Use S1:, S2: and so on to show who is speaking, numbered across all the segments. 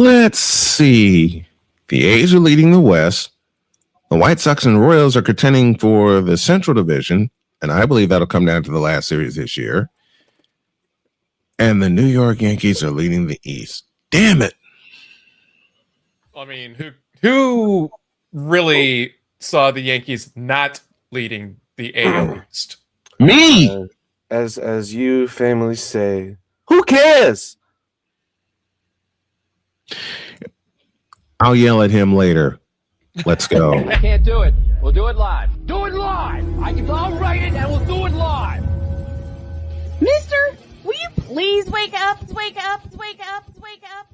S1: Let's see. The A's are leading the West. The White Sox and Royals are contending for the Central Division, and I believe that'll come down to the last series this year. And the New York Yankees are leading the East. Damn it.
S2: I mean, who really saw the Yankees not leading the AL East?
S1: Me!
S3: As you famously say, who cares?
S1: I'll yell at him later. Let's go.
S4: I can't do it. We'll do it live. Do it live. I'll write it and we'll do it live.
S5: Mister, will you please wake up? Wake up, wake up, wake up, wake up.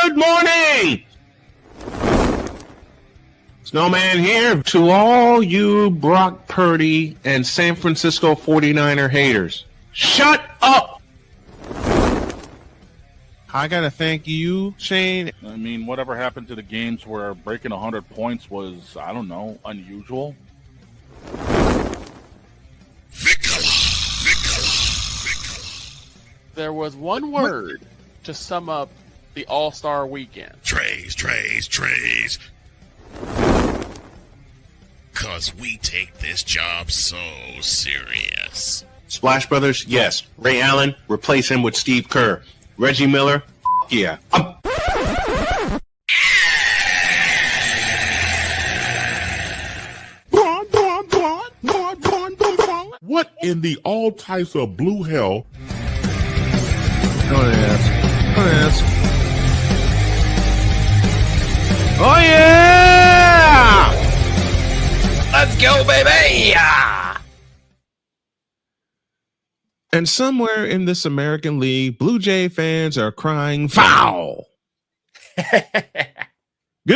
S1: Good morning. Snowman here to all you Brock Purdy and San Francisco 49er haters. Shut up. I got to thank you, Shane.
S6: I mean, whatever happened to the games where breaking 100 points was, I don't know, unusual?
S7: There was one word to sum up the All-Star weekend.
S8: Trays. Cause we take this job so serious.
S1: Splash Brothers, yes. Ray Allen, replace him with Steve Kerr. Reggie Miller, yeah.
S9: What in the all types of blue hell?
S1: Don't ask. Oh, yeah!
S2: Let's go, baby!
S1: And somewhere in this American League, Blue Jay fans are crying foul. Good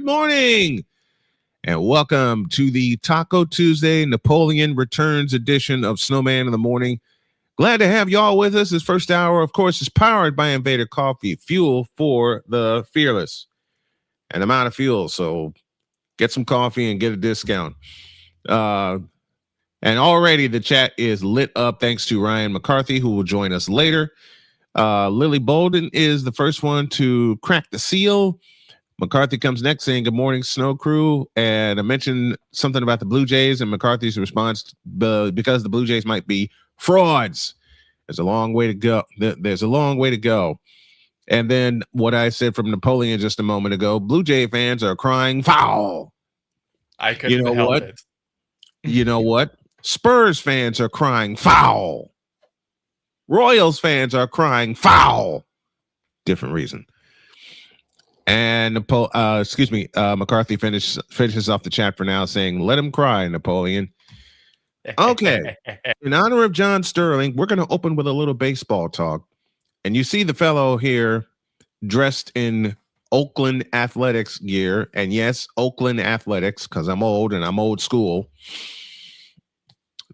S1: morning. And welcome to the Taco Tuesday Napoleon Returns edition of Snowman in the Morning. Glad to have y'all with us. This first hour, of course, is powered by Invader Coffee, fuel for the fearless. And I'm out of fuel, so get some coffee and get a discount. And already the chat is lit up thanks to Ryan McCarthy, who will join us later. Lily Bolden is the first one to crack the seal. McCarthy comes next saying, good morning, Snow Crew. And I mentioned something about the Blue Jays and McCarthy's response, because the Blue Jays might be frauds. There's a long way to go. There's a long way to go. And then what I said from Napoleon just a moment ago, Blue Jay fans are crying foul.
S2: I couldn't help it.
S1: You know what? Spurs fans are crying foul. Royals fans are crying foul. Different reason. And McCarthy finishes off the chat for now saying, let him cry, Napoleon. Okay. In honor of John Sterling, we're going to open with a little baseball talk. And you see the fellow here dressed in Oakland Athletics gear. And yes, Oakland Athletics, because I'm old and I'm old school.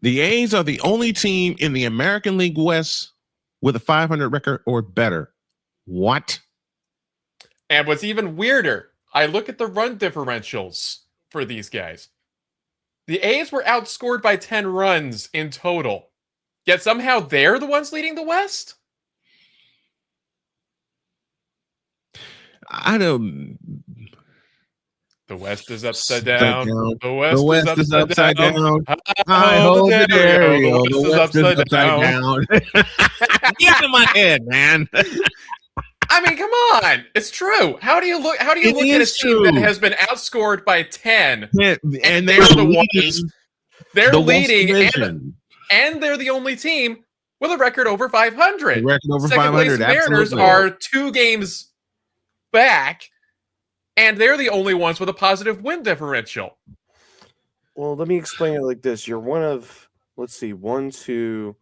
S1: The A's are the only team in the American League West with a 500 record or better. What?
S2: And what's even weirder, I look at the run differentials for these guys. The A's were outscored by 10 runs in total. Yet somehow they're the ones leading the West?
S1: I don't.
S2: The West is upside down.
S1: The West is upside down. I hold the aerial. The West is upside down. Get out of my head, man.
S2: I mean, come on. It's true. How do you look at a team that has been outscored by 10 and they're the ones they're leading and they're the only team with a record over 500.
S1: The record over
S2: Second
S1: 500.
S2: place Mariners are 2 games back, and they're the only ones with a positive win differential.
S3: Well, let me explain it like this. You're one of, let's see, 1, 2,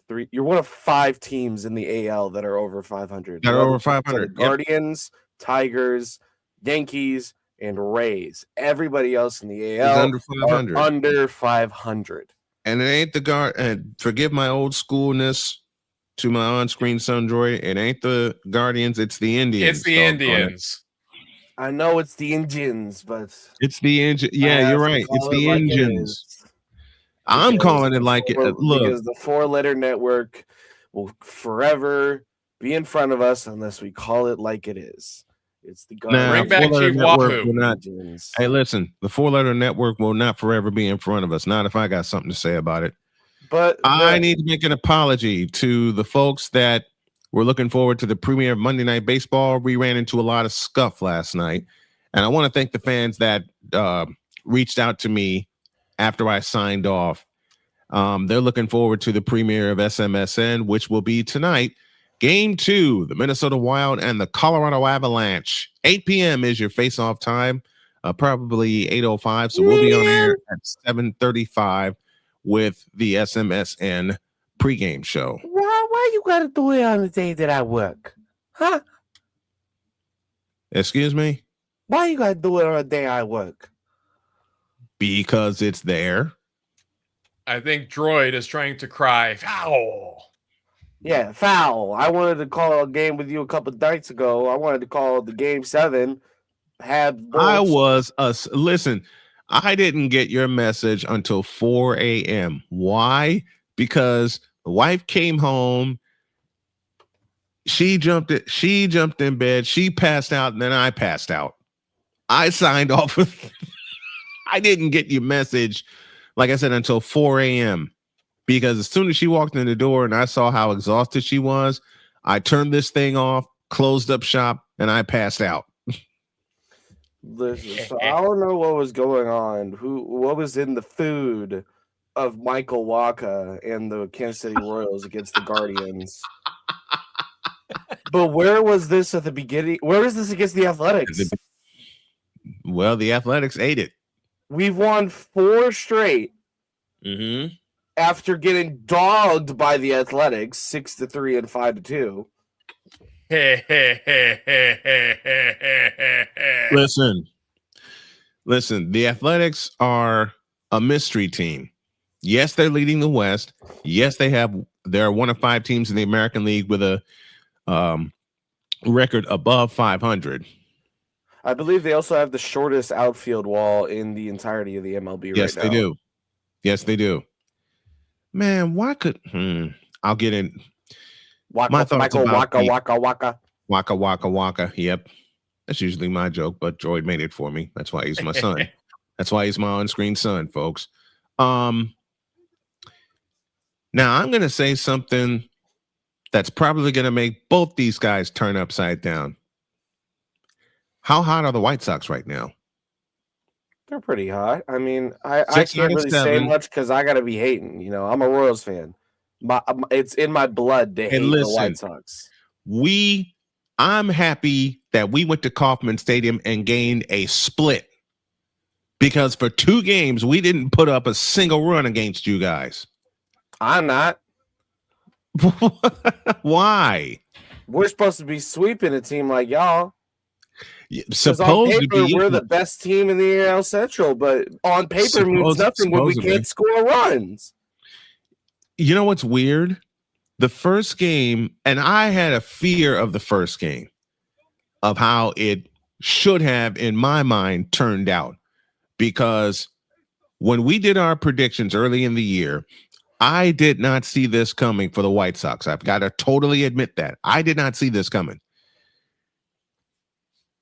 S3: 3. You're one of 5 teams in the AL that are over 500.
S1: That are over 500.
S3: Yep. Guardians, Tigers, Yankees, and Rays. Everybody else in the AL
S1: under 500.
S3: are under 500.
S1: And it ain't the guard. And forgive my old schoolness to my on-screen son Droid. It ain't the Guardians. It's the Indians.
S2: It's the Indians.
S3: I know it's the Indians, but
S1: it's the engine. Yeah, you're right. It's the engines. I'm calling it like it. Look,
S3: because the 4-letter network will forever be in front of us unless we call it like it is. It's the
S2: Bring back Chief Wahoo.
S1: Hey, listen, the 4-letter network will not forever be in front of us. Not if I got something to say about it.
S3: But
S1: I need to make an apology to the folks that were looking forward to the premiere of Monday Night Baseball. We ran into a lot of scuff last night. And I want to thank the fans that reached out to me after I signed off. They're looking forward to the premiere of SMSN, which will be tonight. Game 2, the Minnesota Wild and the Colorado Avalanche. 8 p.m. is your face-off time, probably 8:05. So we'll be on air at 7:35 with the SMSN pregame show.
S3: Why you got to do it on the day that I work? Huh?
S1: Excuse me?
S3: Why you got to do it on the day I work?
S1: Because it's there.
S2: I think Droid is trying to cry foul.
S3: Yeah, foul. I wanted to call a game with you a couple of nights ago. I wanted to call the game 7.
S1: Listen, I didn't get your message until 4 a.m. Why? Because the wife came home. She jumped in bed. She passed out, and then I passed out. I signed off. I didn't get your message, like I said, until 4 a.m. Because as soon as she walked in the door and I saw how exhausted she was, I turned this thing off, closed up shop, and I passed out.
S3: Listen, so I don't know what was going on. What was in the food of Michael Waka and the Kansas City Royals against the Guardians? But where was this at the beginning? Where was this against the Athletics?
S1: Well, the Athletics ate it.
S3: We've won 4 straight.
S1: Mm-hmm.
S3: After getting dogged by the Athletics 6-3 and 5-2.
S1: Listen, the Athletics are a mystery team. Yes, they're leading the West. Yes, they're one of 5 teams in the American League with a record above 500.
S3: I believe they also have the shortest outfield wall in the entirety of the MLB
S1: yes,
S3: right now.
S1: They do. Yes, they do. Man, why could I'll get in. My thoughts
S3: Michael
S1: about
S3: Waka.
S1: Waka. Yep. That's usually my joke, but Droid made it for me. That's why he's my son. That's why he's my on-screen son, folks. Now I'm gonna say something that's probably gonna make both these guys turn upside down. How hot are the White Sox right now?
S3: They're pretty hot. I mean, I can't really say much because I got to be hating. You know, I'm a Royals fan. It's in my blood to hate the White Sox.
S1: I'm happy that we went to Kauffman Stadium and gained a split because for 2 games, we didn't put up a single run against you guys.
S3: I'm not.
S1: Why?
S3: We're supposed to be sweeping a team like y'all.
S1: Supposed
S3: on paper, we're the best team in the AL Central, but on paper means nothing when we can't score runs.
S1: You know what's weird? The first game, and I had a fear of the first game of how it should have, in my mind, turned out. Because when we did our predictions early in the year, I did not see this coming for the White Sox. I've got to totally admit that. I did not see this coming.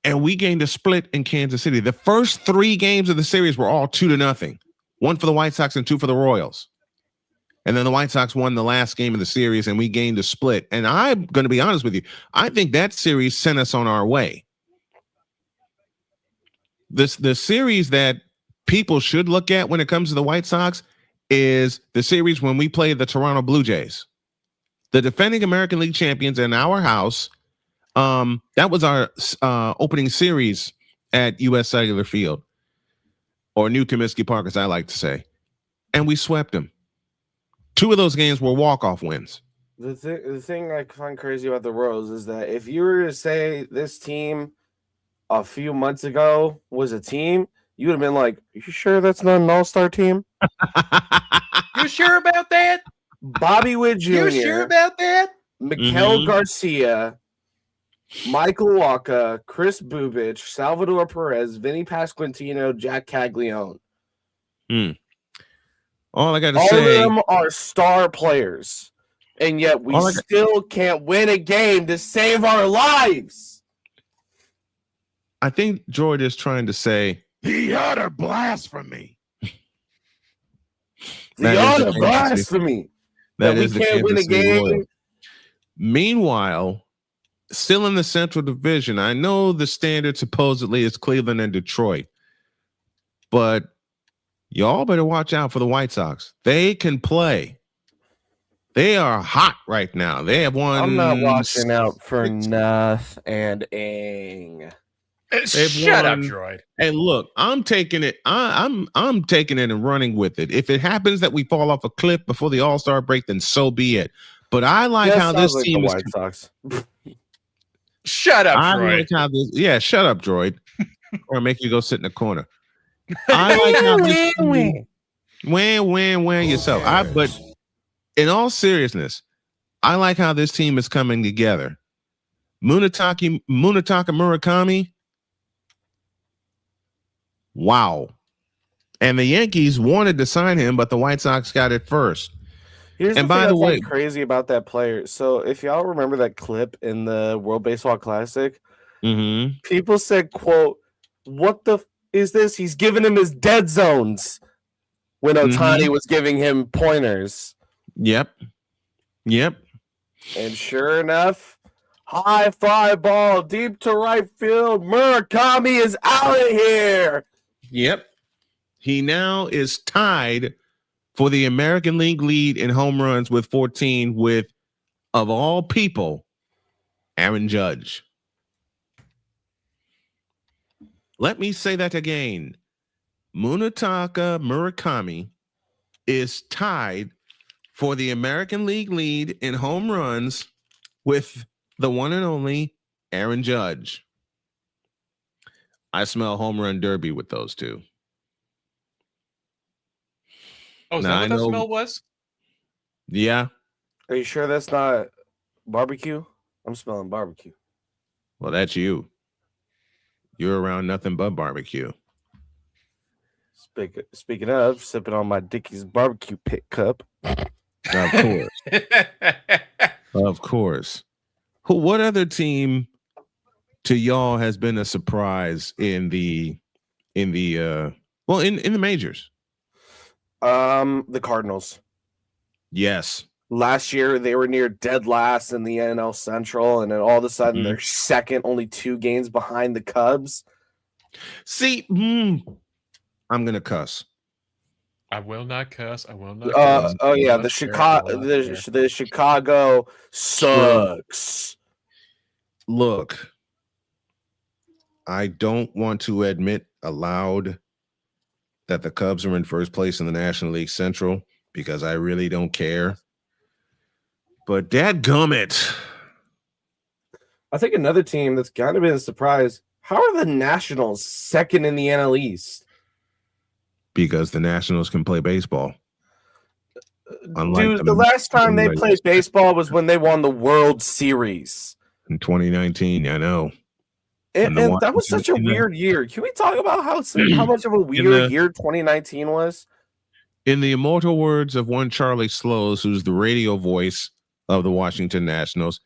S1: And we gained a split in Kansas City. The first 3 games of the series were all 2-0. 1 for the White Sox and 2 for the Royals. And then the White Sox won the last game of the series and we gained a split. And I'm going to be honest with you. I think that series sent us on our way. The series that people should look at when it comes to the White Sox is the series when we played the Toronto Blue Jays. The defending American League champions in our house. That was our opening series at U.S. Cellular Field, or New Comiskey Park, as I like to say, and we swept them. 2 of those games were walk-off wins.
S3: The thing I find crazy about the Royals is that if you were to say this team a few months ago was a team, you would have been like, "Are you sure that's not an all-star team?"
S2: You sure about that?
S3: Bobby Witt Jr.
S2: You sure about that?
S3: Miguel Garcia, Michael Walker, Chris Bubich, Salvador Perez, Vinny Pasquantino, Jack Caglione.
S1: All I got to
S3: say, all of them are star players, and yet we still can't win a game to save our lives.
S1: I think George is trying to say
S9: the utter blasphemy.
S3: The utter blasphemy that we can't win a game.
S1: Royal. Meanwhile, still in the Central Division, I know the standard supposedly is Cleveland and Detroit, but y'all better watch out for the White Sox. They can play. They are hot right now. They have won.
S3: I'm not watching out for nothing.
S2: Shut up, Droid.
S1: And look, I'm taking it. I'm taking it and running with it. If it happens that we fall off a cliff before the All-Star break, then so be it. But I like how this team is.
S3: White Sox.
S2: Shut up, Droid.
S1: Like how this, shut up, Droid. Or make you go sit in the corner. I like how this win yourself. But in all seriousness, I like how this team is coming together. Munetaka Murakami. Wow. And the Yankees wanted to sign him, but the White Sox got it first.
S3: Here's the thing that's like crazy about that player. So if y'all remember that clip in the World Baseball Classic, people said, quote, what the is this? He's giving him his dead zones when Ohtani was giving him pointers.
S1: Yep.
S3: And sure enough, high fly ball deep to right field. Murakami is out of here.
S1: Yep. He now is tied for the American League lead in home runs with 14 with, of all people, Aaron Judge. Let me say that again. Munetaka Murakami is tied for the American League lead in home runs with the one and only Aaron Judge. I smell home run derby with those two.
S2: Oh, is that what that smell was?
S1: Yeah.
S3: Are you sure that's not barbecue? I'm smelling barbecue.
S1: Well, that's you. You're around nothing but barbecue.
S3: Speaking of, sipping on my Dickies barbecue pit cup.
S1: Of course. Of course. What other team to y'all has been a surprise in the majors?
S3: The Cardinals.
S1: Yes.
S3: Last year they were near dead last in the NL Central, and then all of a sudden they're second, only 2 games behind the Cubs.
S1: See, I'm gonna cuss.
S2: I will not cuss. I will not cuss.
S3: Oh yeah, the Chicago sucks.
S1: Look, I don't want to admit aloud that the Cubs are in first place in the National League Central because I really don't care. But dadgummit.
S3: I think another team that's kind of been a surprise. How are the Nationals second in the NL East?
S1: Because the Nationals can play baseball.
S3: Dude, the last time they played baseball was when they won the World Series.
S1: In 2019, I know.
S3: And that was such a weird year. Can we talk about how much of a weird year 2019 was?
S1: In the immortal words of one Charlie Slows, who's the radio voice of the Washington Nationals,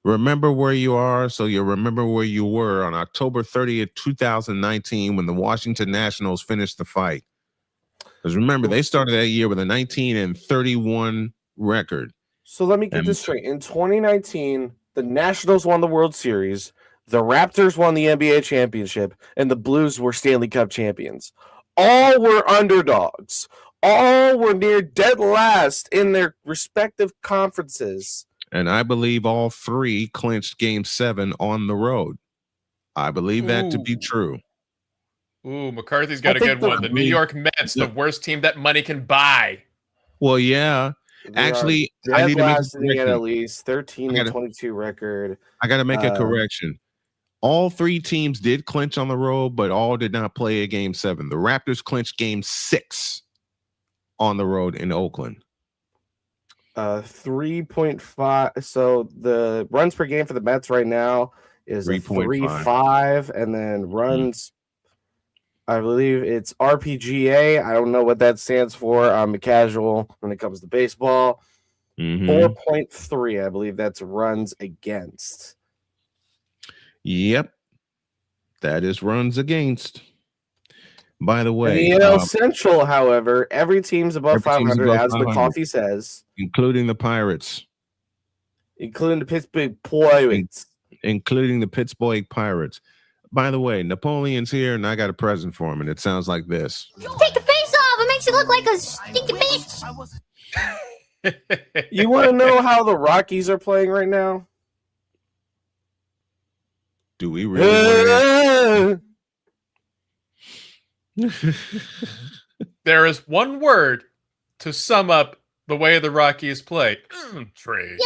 S1: remember where you are, so you remember where you were on October 30th, 2019, when the Washington Nationals finished the fight. Because remember, they started that year with a 19-31 record.
S3: So let me get this straight. In 2019, the Nationals won the World Series, the Raptors won the NBA championship, and the Blues were Stanley Cup champions. All were underdogs. All were near dead last in their respective conferences.
S1: And I believe all 3 clinched Game 7 on the road. I believe that to be true.
S2: Ooh, McCarthy's got a good one. The New York Mets, the worst team that money can buy.
S1: Well, yeah. Actually, I need to make a correction.
S3: At least 13-22 record.
S1: I got to make a correction. All 3 teams did clinch on the road, but all did not play a Game 7. The Raptors clinched Game 6. on the road in Oakland?
S3: 3.5. So the runs per game for the Mets right now is 3.5, and then runs. I believe it's RPGA. I don't know what that stands for. I'm a casual when it comes to baseball. 4.3. I believe that's runs against.
S1: Yep, that is runs against. By the way,
S3: in the NL Central, however, every team's above 500, as McCarthy says,
S1: including the Pirates,
S3: including the Pittsburgh Pirates,
S1: including the Pittsburgh Pirates. By the way, Napoleon's here, and I got a present for him, and it sounds like this.
S10: Take the face off. It makes you look like a stinky bitch.
S3: You want to know how the Rockies are playing right now?
S1: Do we really?
S2: There is one word to sum up the way the Rockies play. Trash.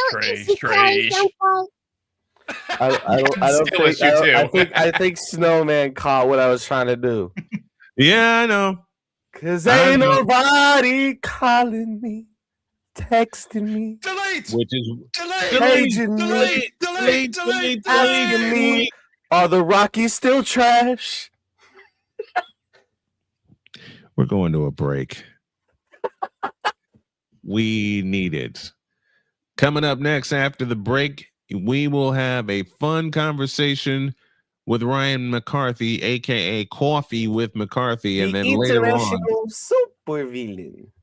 S3: I think Snowman caught what I was trying to do.
S1: Yeah, I know.
S3: Cause ain't nobody calling me, texting me,
S2: delete,
S1: which is
S3: paging me, asking me, are the Rockies still trash?
S1: We're going to a break. We need it. Coming up next after the break, we will have a fun conversation with Ryan McCarthy, aka Coffee with McCarthy, and then later on,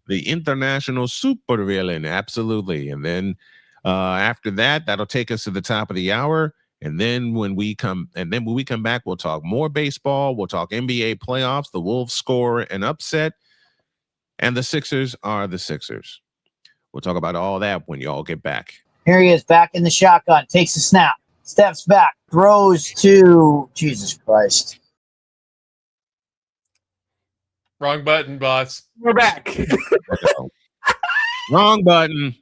S1: the international supervillain, absolutely. And then after that, that'll take us to the top of the hour. And then when we come back, we'll talk more baseball. We'll talk NBA playoffs. The Wolves score an upset, and the Sixers are the Sixers. We'll talk about all that when y'all get back.
S11: Here he is, back in the shotgun. Takes a snap, steps back, throws to Jesus Christ.
S2: Wrong button, boss.
S3: We're back.
S1: Wrong button.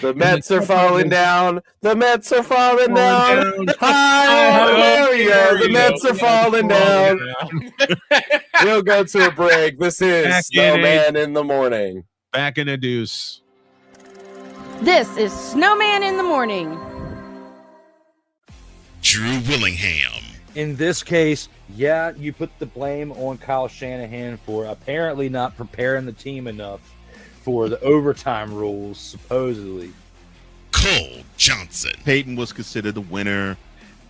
S3: The Mets are falling down. The Mets are falling down. Hi, area. The Mets are falling down. We'll go to a break. This is Snowman in the Morning.
S1: Back in a deuce.
S5: This is Snowman in the Morning.
S8: Drew Willingham.
S12: In this case, yeah, you put the blame on Kyle Shanahan for apparently not preparing the team enough for the overtime rules, supposedly.
S8: Cole Johnson.
S13: Peyton was considered the winner,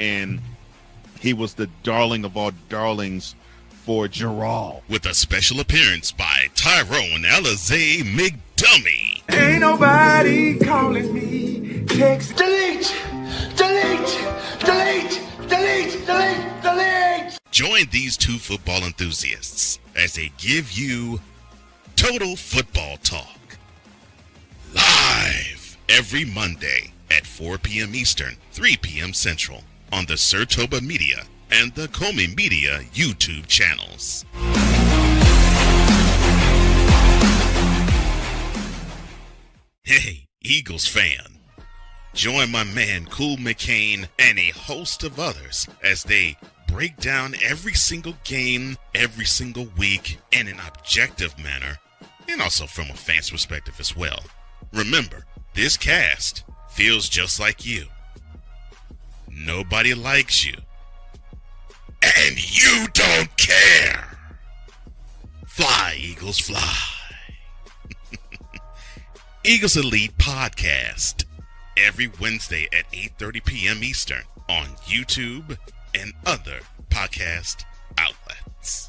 S13: and he was the darling of all darlings for Gerald.
S8: With a special appearance by Tyrone Alizé McDummy.
S14: Ain't nobody calling me. Text. Delete!
S8: Join these two football enthusiasts as they give you Total Football Talk. Live every Monday at 4 p.m. Eastern, 3 p.m. Central on the Sertoba Media and the Comey Media YouTube channels. Hey, Eagles fan. Join my man Cool McCain and a host of others as they break down every single game, every single week in an objective manner, and also from a fan's perspective as well. Remember, this cast feels just like you. Nobody likes you. And you don't care. Fly, Eagles, fly. Eagles Elite Podcast. Every Wednesday at 8:30 p.m. Eastern on YouTube and other podcast outlets.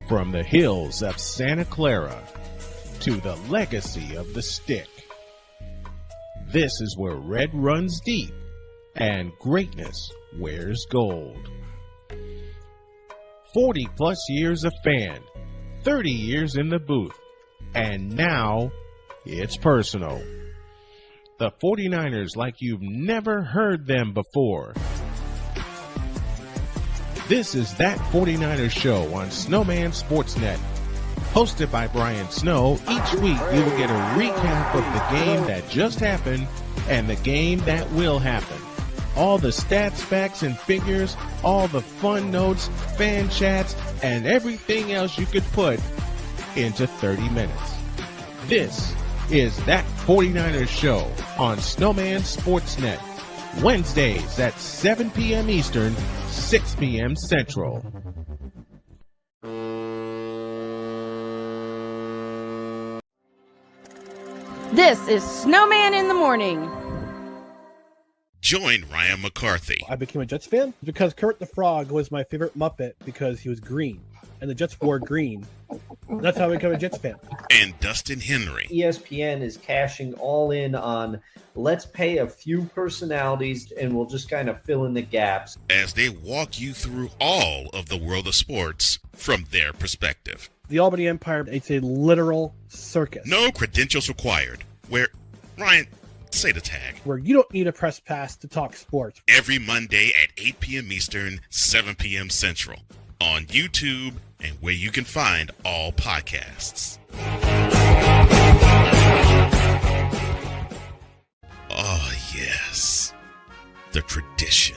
S15: From the hills of Santa Clara to the legacy of the stick, this is where red runs deep and greatness wears gold. 40 plus years of fan, 30 years in the booth, and now it's personal. The 49ers like you've never heard them before. This is That 49ers Show on Snowman Sportsnet. Hosted by Brian Snow, each week you will get a recap of the game that just happened and the game that will happen. All the stats, facts, and figures, all the fun notes, fan chats, and everything else you could put into 30 minutes. This is That 49ers Show on Snowman Sportsnet, Wednesdays at 7 p.m. Eastern, 6 p.m. Central.
S5: This is Snowman in the Morning.
S8: Join Ryan McCarthy.
S16: I became a Jets fan because Kermit the Frog was my favorite Muppet because he was green, and the Jets wore green. That's how I became a Jets fan.
S8: And Dustin Henry.
S17: ESPN is cashing all in on let's pay a few personalities and we'll just kind of fill in the gaps.
S8: As they walk you through all of the world of sports from their perspective.
S16: The Albany Empire, it's a literal circus.
S8: No credentials required. Where, Ryan, say the tag.
S16: Where you don't need a press pass to talk sports.
S8: Every Monday at 8 p.m. Eastern, 7 p.m. Central. On YouTube and where you can find all podcasts. Oh, yes. The tradition,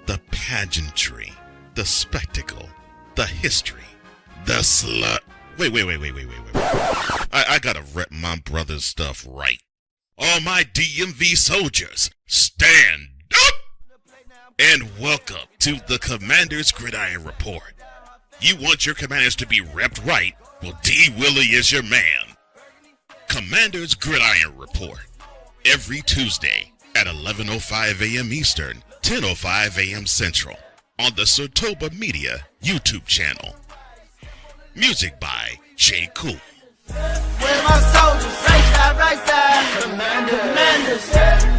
S8: the pageantry, the spectacle, the history, the slut. Wait. I gotta rep my brother's stuff right. All my DMV soldiers, stand up! And welcome to the Commander's Gridiron Report. You want your commanders to be repped right? Well, D. Willie is your man. Commander's Gridiron Report. Every Tuesday at 11:05 a.m. Eastern, 10:05 a.m. Central. On the Sotoba Media YouTube channel. Music by J. Cool.
S14: Where my soldiers? Right side. Commanders.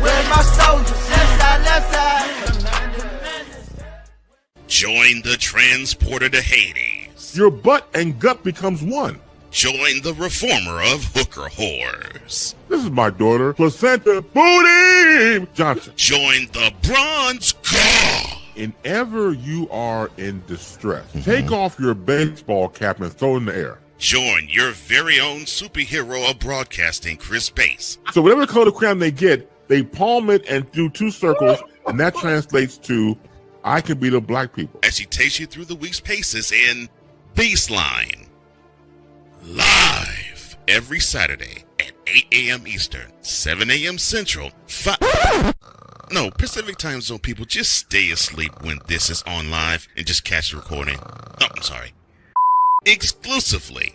S14: Where my soldiers? Left side.
S8: Join the transporter to Hades.
S9: Your butt and gut becomes one.
S8: Join the reformer of hooker whores.
S9: This is my daughter, Placenta Booty Johnson.
S8: Join the bronze god.
S9: Whenever you are in distress, take off your baseball cap and throw it in the air.
S8: Join your very own superhero of broadcasting, Chris Bass.
S9: So whatever color crayon they get, they palm it and do two circles, and that translates to, I can beat up black people.
S8: As he takes you through the week's paces in Baseline. Live every Saturday at 8 a.m. Eastern, 7 a.m. Central, Pacific Time Zone people, just stay asleep when this is on live and just catch the recording. Oh, I'm sorry. Exclusively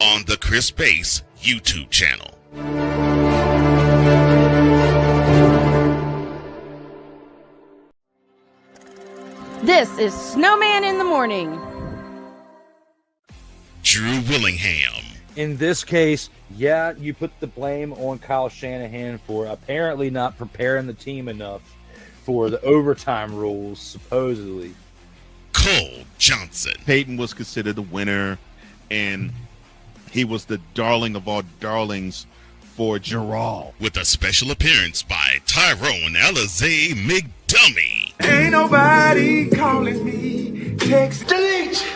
S8: on the Chris Bass YouTube channel.
S5: This is Snowman in the Morning.
S8: Drew Willingham.
S12: In this case, yeah, you put the blame on Kyle Shanahan for apparently not preparing the team enough for the overtime rules, supposedly.
S8: Cole Johnson.
S13: Peyton was considered the winner, and he was the darling of all darlings for Gerald.
S8: With a special appearance by Tyrone Alizé McDummy.
S14: Ain't nobody calling me. Text. Delete.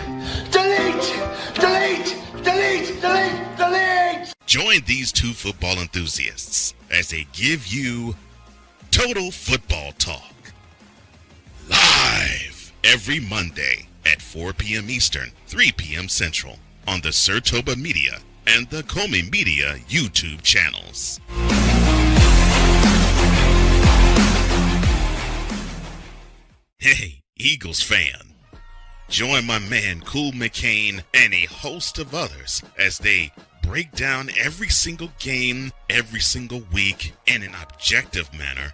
S8: Join these two football enthusiasts as they give you Total Football Talk. Live every Monday at 4 p.m. Eastern, 3 p.m. Central on the Sotoba Media and the Comey Media YouTube channels. Hey, Eagles fan. Join my man Cool McCain and a host of others as they break down every single game, every single week in an objective manner,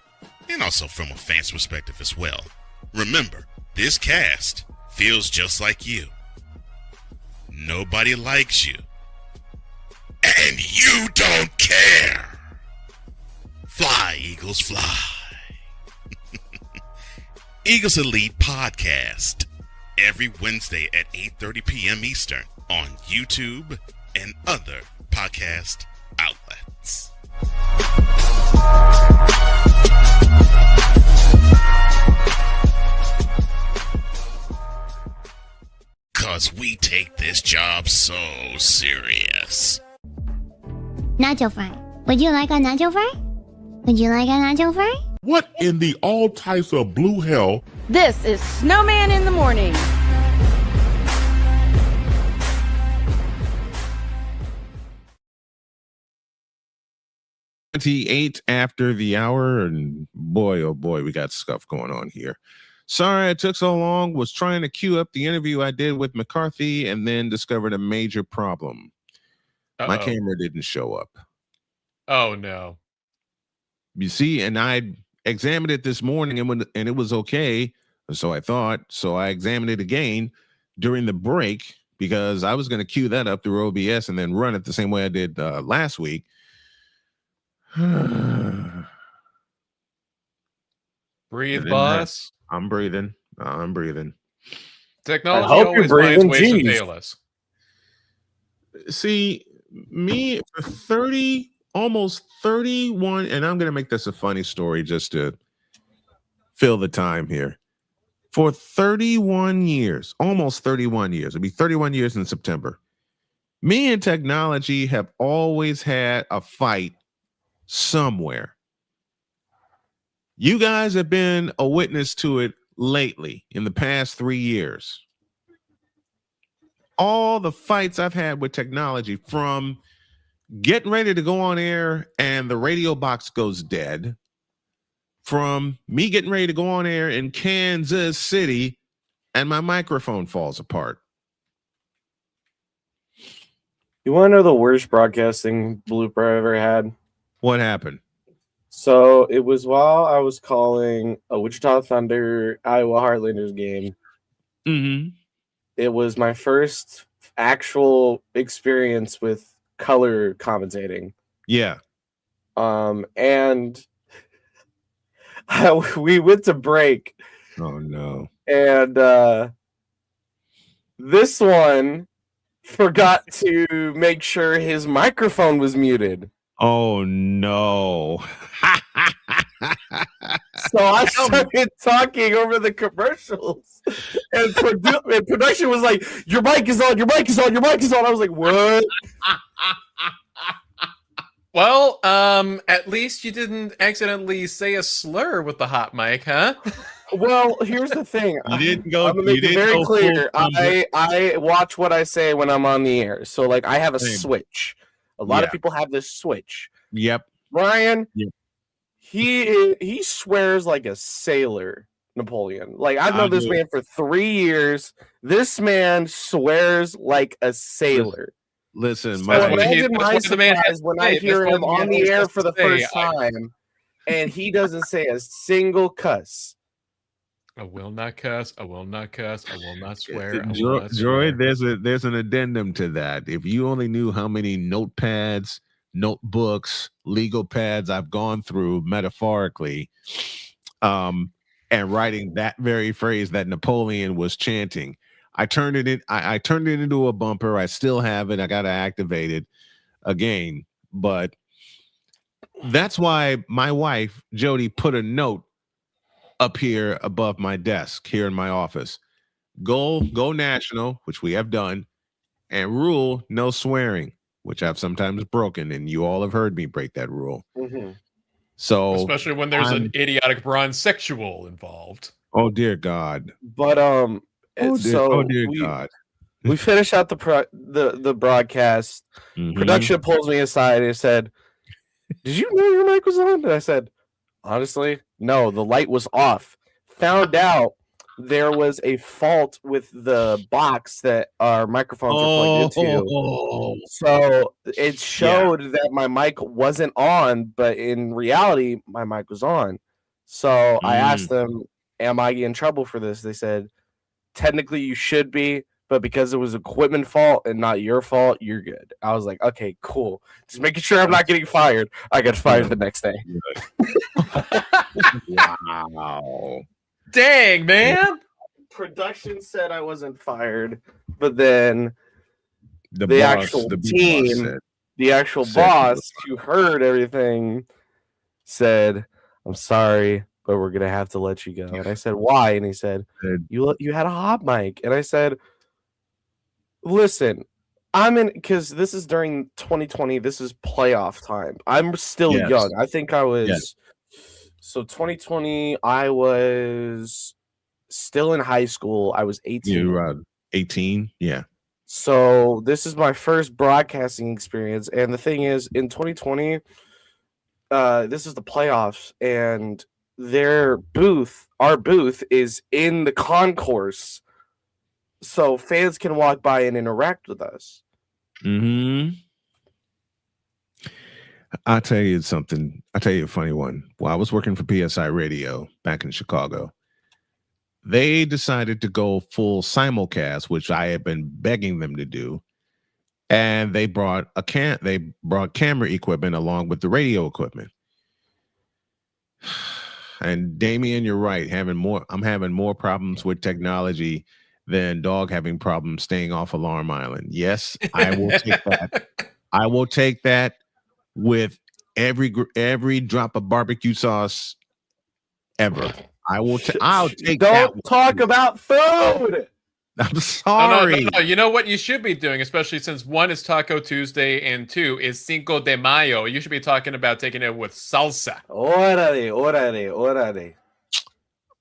S8: and also from a fan's perspective as well. Remember, this cast feels just like you. Nobody likes you. And you don't care. Fly, Eagles, fly. Eagles Elite Podcast. Every Wednesday at 8:30 p.m. Eastern on YouTube and other podcast outlets. 'Cause we we take this job so serious.
S10: Nacho fry. Would you like a nacho fry? Would you like a nacho fry?
S9: What in the all types of blue hell?
S5: This is Snowman in the morning.
S1: 28 after the hour, and boy, oh boy, we got stuff going on here. Sorry it took so long. Was trying to queue up the interview I did with McCarthy and then discovered a major problem. My camera didn't show up.
S2: Oh no.
S1: You see, and I examined it this morning and it was okay. So I thought. So I examined it again during the break because I was going to queue that up through OBS and then run it the same way I did last week.
S2: Breathe, boss.
S1: I'm breathing. I'm breathing.
S2: Technology always finds ways to fail us.
S1: See, me for 30, almost 31, and I'm going to make this a funny story just to fill the time here. For 31 years, almost 31 years, it'll be 31 years in September, me and technology have always had a fight somewhere. You guys have been a witness to it lately in the past 3 years. All the fights I've had with technology, from getting ready to go on air and the radio box goes dead, from me getting ready to go on air in Kansas City and my microphone falls apart.
S3: You want to know the worst broadcasting blooper I ever had?
S1: What happened?
S3: So it was while I was calling a Wichita Thunder Iowa Heartlanders game.
S1: Mm-hmm.
S3: It was my first actual experience with color commentating.
S1: Yeah.
S3: And we went to break.
S1: Oh no.
S3: And this one forgot to make sure his microphone was muted.
S1: Oh no.
S3: So I started talking over the commercials, and production was like, "Your mic is on, your mic is on, your mic is on." I was like, "What?"
S2: Well, at least you didn't accidentally say a slur with the hot mic, huh?
S3: Well, here's the thing.
S1: You didn't go.
S3: I'm gonna make it very clear. I watch what I say when I'm on the air. So, like, I have a switch. A lot of people have this switch.
S1: Yep.
S3: Ryan,
S1: yep.
S3: He swears like a sailor, Napoleon. Like, I've known this man for 3 years. This man swears like a sailor.
S1: Listen,
S3: so imagine my surprise when I hear him on the air for the first time, and he doesn't say a single cuss.
S2: I will not cuss. I will not cuss. I will not swear.
S1: Joy, there's an addendum to that. If you only knew how many notepads, notebooks, legal pads I've gone through metaphorically, and writing that very phrase that Napoleon was chanting. I turned it into a bumper. I still have it. I got to activate it again. But that's why my wife, Jody, put a note up here above my desk here in my office. Go national, which we have done, and rule no swearing, which I've sometimes broken, and you all have heard me break that rule.
S3: Mm-hmm.
S1: So,
S2: especially when there's an idiotic bronzexual involved.
S1: Oh dear God!
S3: But
S1: dear God!
S3: We finished out the broadcast.
S1: Mm-hmm.
S3: Production pulls me aside and said, "Did you know your mic was on?" And I said, "Honestly, no. The light was off." Found out there was a fault with the box that our microphones were plugged into. So it showed that my mic wasn't on, but in reality, my mic was on. So I asked them, "Am I in trouble for this?" They said, "Technically, you should be, but because it was equipment fault and not your fault, you're good." I was like, "Okay, cool. Just making sure I'm not getting fired." I got fired the next day.
S1: Wow.
S2: Dang, man.
S3: Production said I wasn't fired, but then the actual team, the actual boss who heard everything said, "I'm sorry, but we're gonna have to let you go." And I said, "Why?" And he said, "You had a hot mic." And I said, Listen, I'm in because this is during 2020. This is playoff time. I'm still young. I think I was so 2020. I was still in high school. I was 18.
S1: You were 18, yeah.
S3: So this is my first broadcasting experience, and the thing is, in 2020, this is the playoffs, and our booth, is in the concourse, so fans can walk by and interact with us.
S1: I'll tell you something. I'll tell you a funny one. While I was working for PSI Radio back in Chicago, they decided to go full simulcast, which I had been begging them to do, and they brought camera equipment along with the radio equipment. And Damien, you're right. I'm having more problems with technology than dog having problems staying off Alarm Island. Yes, I will take that. I will take that with every drop of barbecue sauce ever. I'll take that.
S3: Don't talk about food.
S1: I'm sorry.
S2: No. You know what you should be doing, especially since 1 is Taco Tuesday and 2 is Cinco de Mayo. You should be talking about taking it with salsa.
S3: Orale.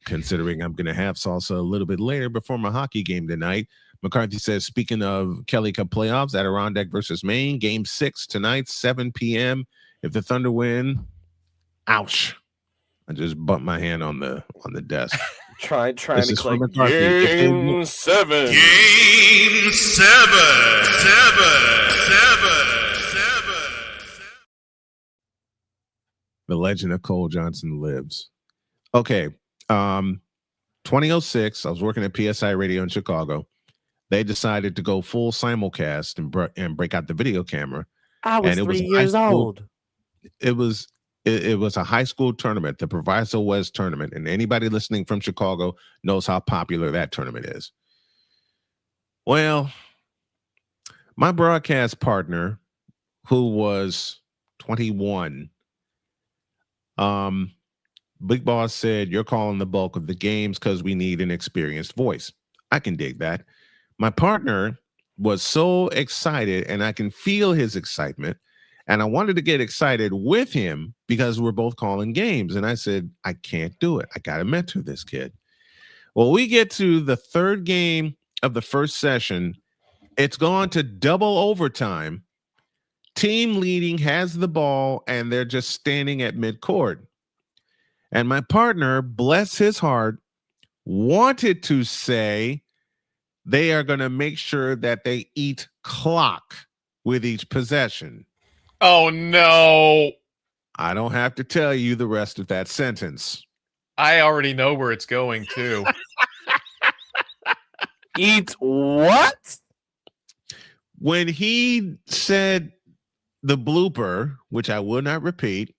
S1: Considering I'm going to have salsa a little bit later before my hockey game tonight. McCarthy says, speaking of Kelly Cup playoffs, Adirondack versus Maine, Game 6 tonight, 7 p.m. If the Thunder win, ouch. I just bumped my hand on the desk.
S3: Trying to click
S1: Game
S3: 7.
S8: Game 7.
S1: The legend of Cole Johnson lives. Okay. 2006, I was working at PSI Radio in Chicago. They decided to go full simulcast and break out the video camera.
S3: I was 3 years old.
S1: It was a high school tournament, the Proviso West tournament, and anybody listening from Chicago knows how popular that tournament is. Well, my broadcast partner, who was 21, Big Boss said, "You're calling the bulk of the games because we need an experienced voice." I can dig that. My partner was so excited, and I can feel his excitement. And I wanted to get excited with him because we're both calling games. And I said, I can't do it. I got to mentor this kid. Well, we get to the third game of the first session. It's gone to double overtime. Team leading has the ball, and they're just standing at midcourt. And my partner, bless his heart, wanted to say they are going to make sure that they eat clock with each possession.
S2: Oh, no.
S1: I don't have to tell you the rest of that sentence.
S2: I already know where it's going, too.
S3: Eat what?
S1: When he said the blooper, which I will not repeat,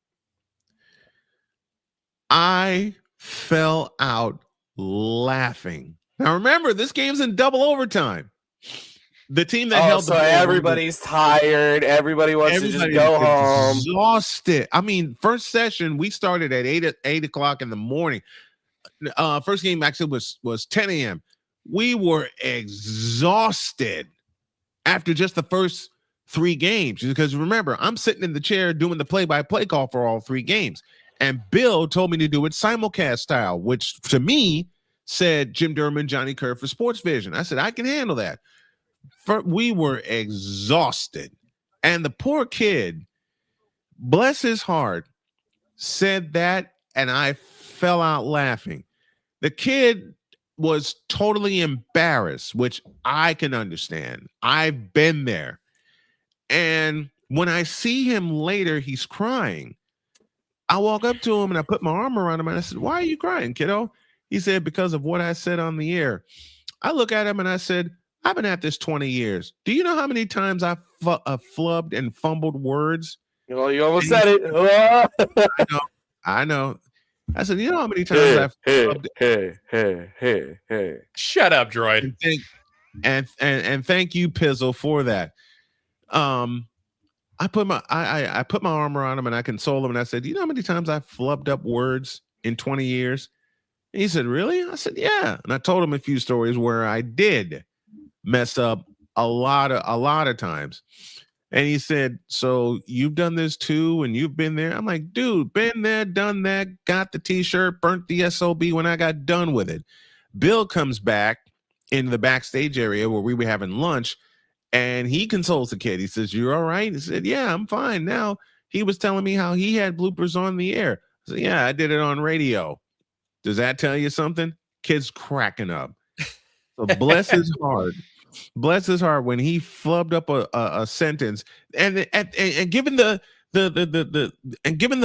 S1: I fell out laughing. Now, remember, this game's in double overtime. The team that held the ball,
S3: everybody's tired. Everybody wants to just go home.
S1: Exhausted. I mean, first session, we started at 8 o'clock in the morning. First game actually was 10 a.m. We were exhausted after just the first 3 games. Because remember, I'm sitting in the chair doing the play-by-play call for all 3 games. And Bill told me to do it simulcast style, which to me said Jim Durman, Johnny Kerr for Sports Vision. I said, I can handle that. We were exhausted. And the poor kid, bless his heart, said that, and I fell out laughing. The kid was totally embarrassed, which I can understand. I've been there. And when I see him later, he's crying. I walk up to him and I put my arm around him and I said, "Why are you crying, kiddo?" He said, "Because of what I said on the air." I look at him and I said, "I've been at this 20 years. Do you know how many times I've flubbed and fumbled words?"
S3: Oh, you almost said it.
S1: I know. I said, "You know how many times I've flubbed?"
S3: Hey.
S2: Shut up, droid.
S1: And thank you, Pizzle, for that. I put my arm around him and I consoled him and I said, "You know how many times I've flubbed up words in 20 years?" And he said, "Really?" I said, "Yeah." And I told him a few stories where I did mess up a lot of times. And he said, so you've done this too, and you've been there? I'm like, dude, been there, done that, got the t-shirt, burnt the SOB when I got done with it. Bill comes back in the backstage area where we were having lunch, and he consoles the kid. He says, you're all right? He said, yeah, I'm fine now. He was telling me how he had bloopers on the air. I said, yeah, I did it on radio. Does that tell you something? Kid's cracking up. So bless his heart. Bless his heart when he flubbed up a sentence, and given given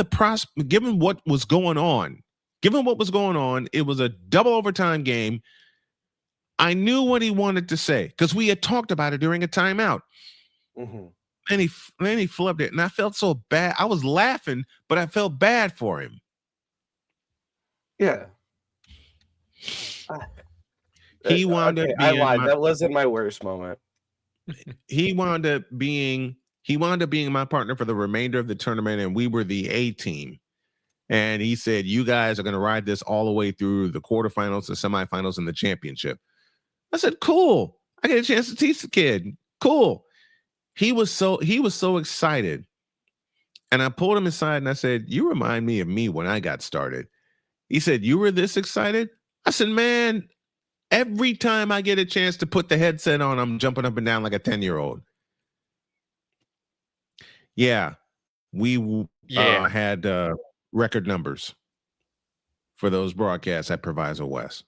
S1: what was going on, it was a double overtime game. I knew what he wanted to say because we had talked about it during a timeout.
S3: Mm-hmm.
S1: And he flubbed it, and I felt so bad. I was laughing, but I felt bad for him.
S3: Yeah.
S1: He wound up being
S3: I lied. That wasn't my worst moment.
S1: He wound up being my partner for the remainder of the tournament, and we were the A team. And he said, you guys are going to ride this all the way through the quarterfinals, the semifinals, and the championship. I said, cool. I get a chance to teach the kid. Cool. He was so excited. And I pulled him aside and I said, you remind me of me when I got started. He said, you were this excited? I said, man, every time I get a chance to put the headset on, I'm jumping up and down like a 10-year-old. Yeah, we had record numbers for those broadcasts at Proviso West.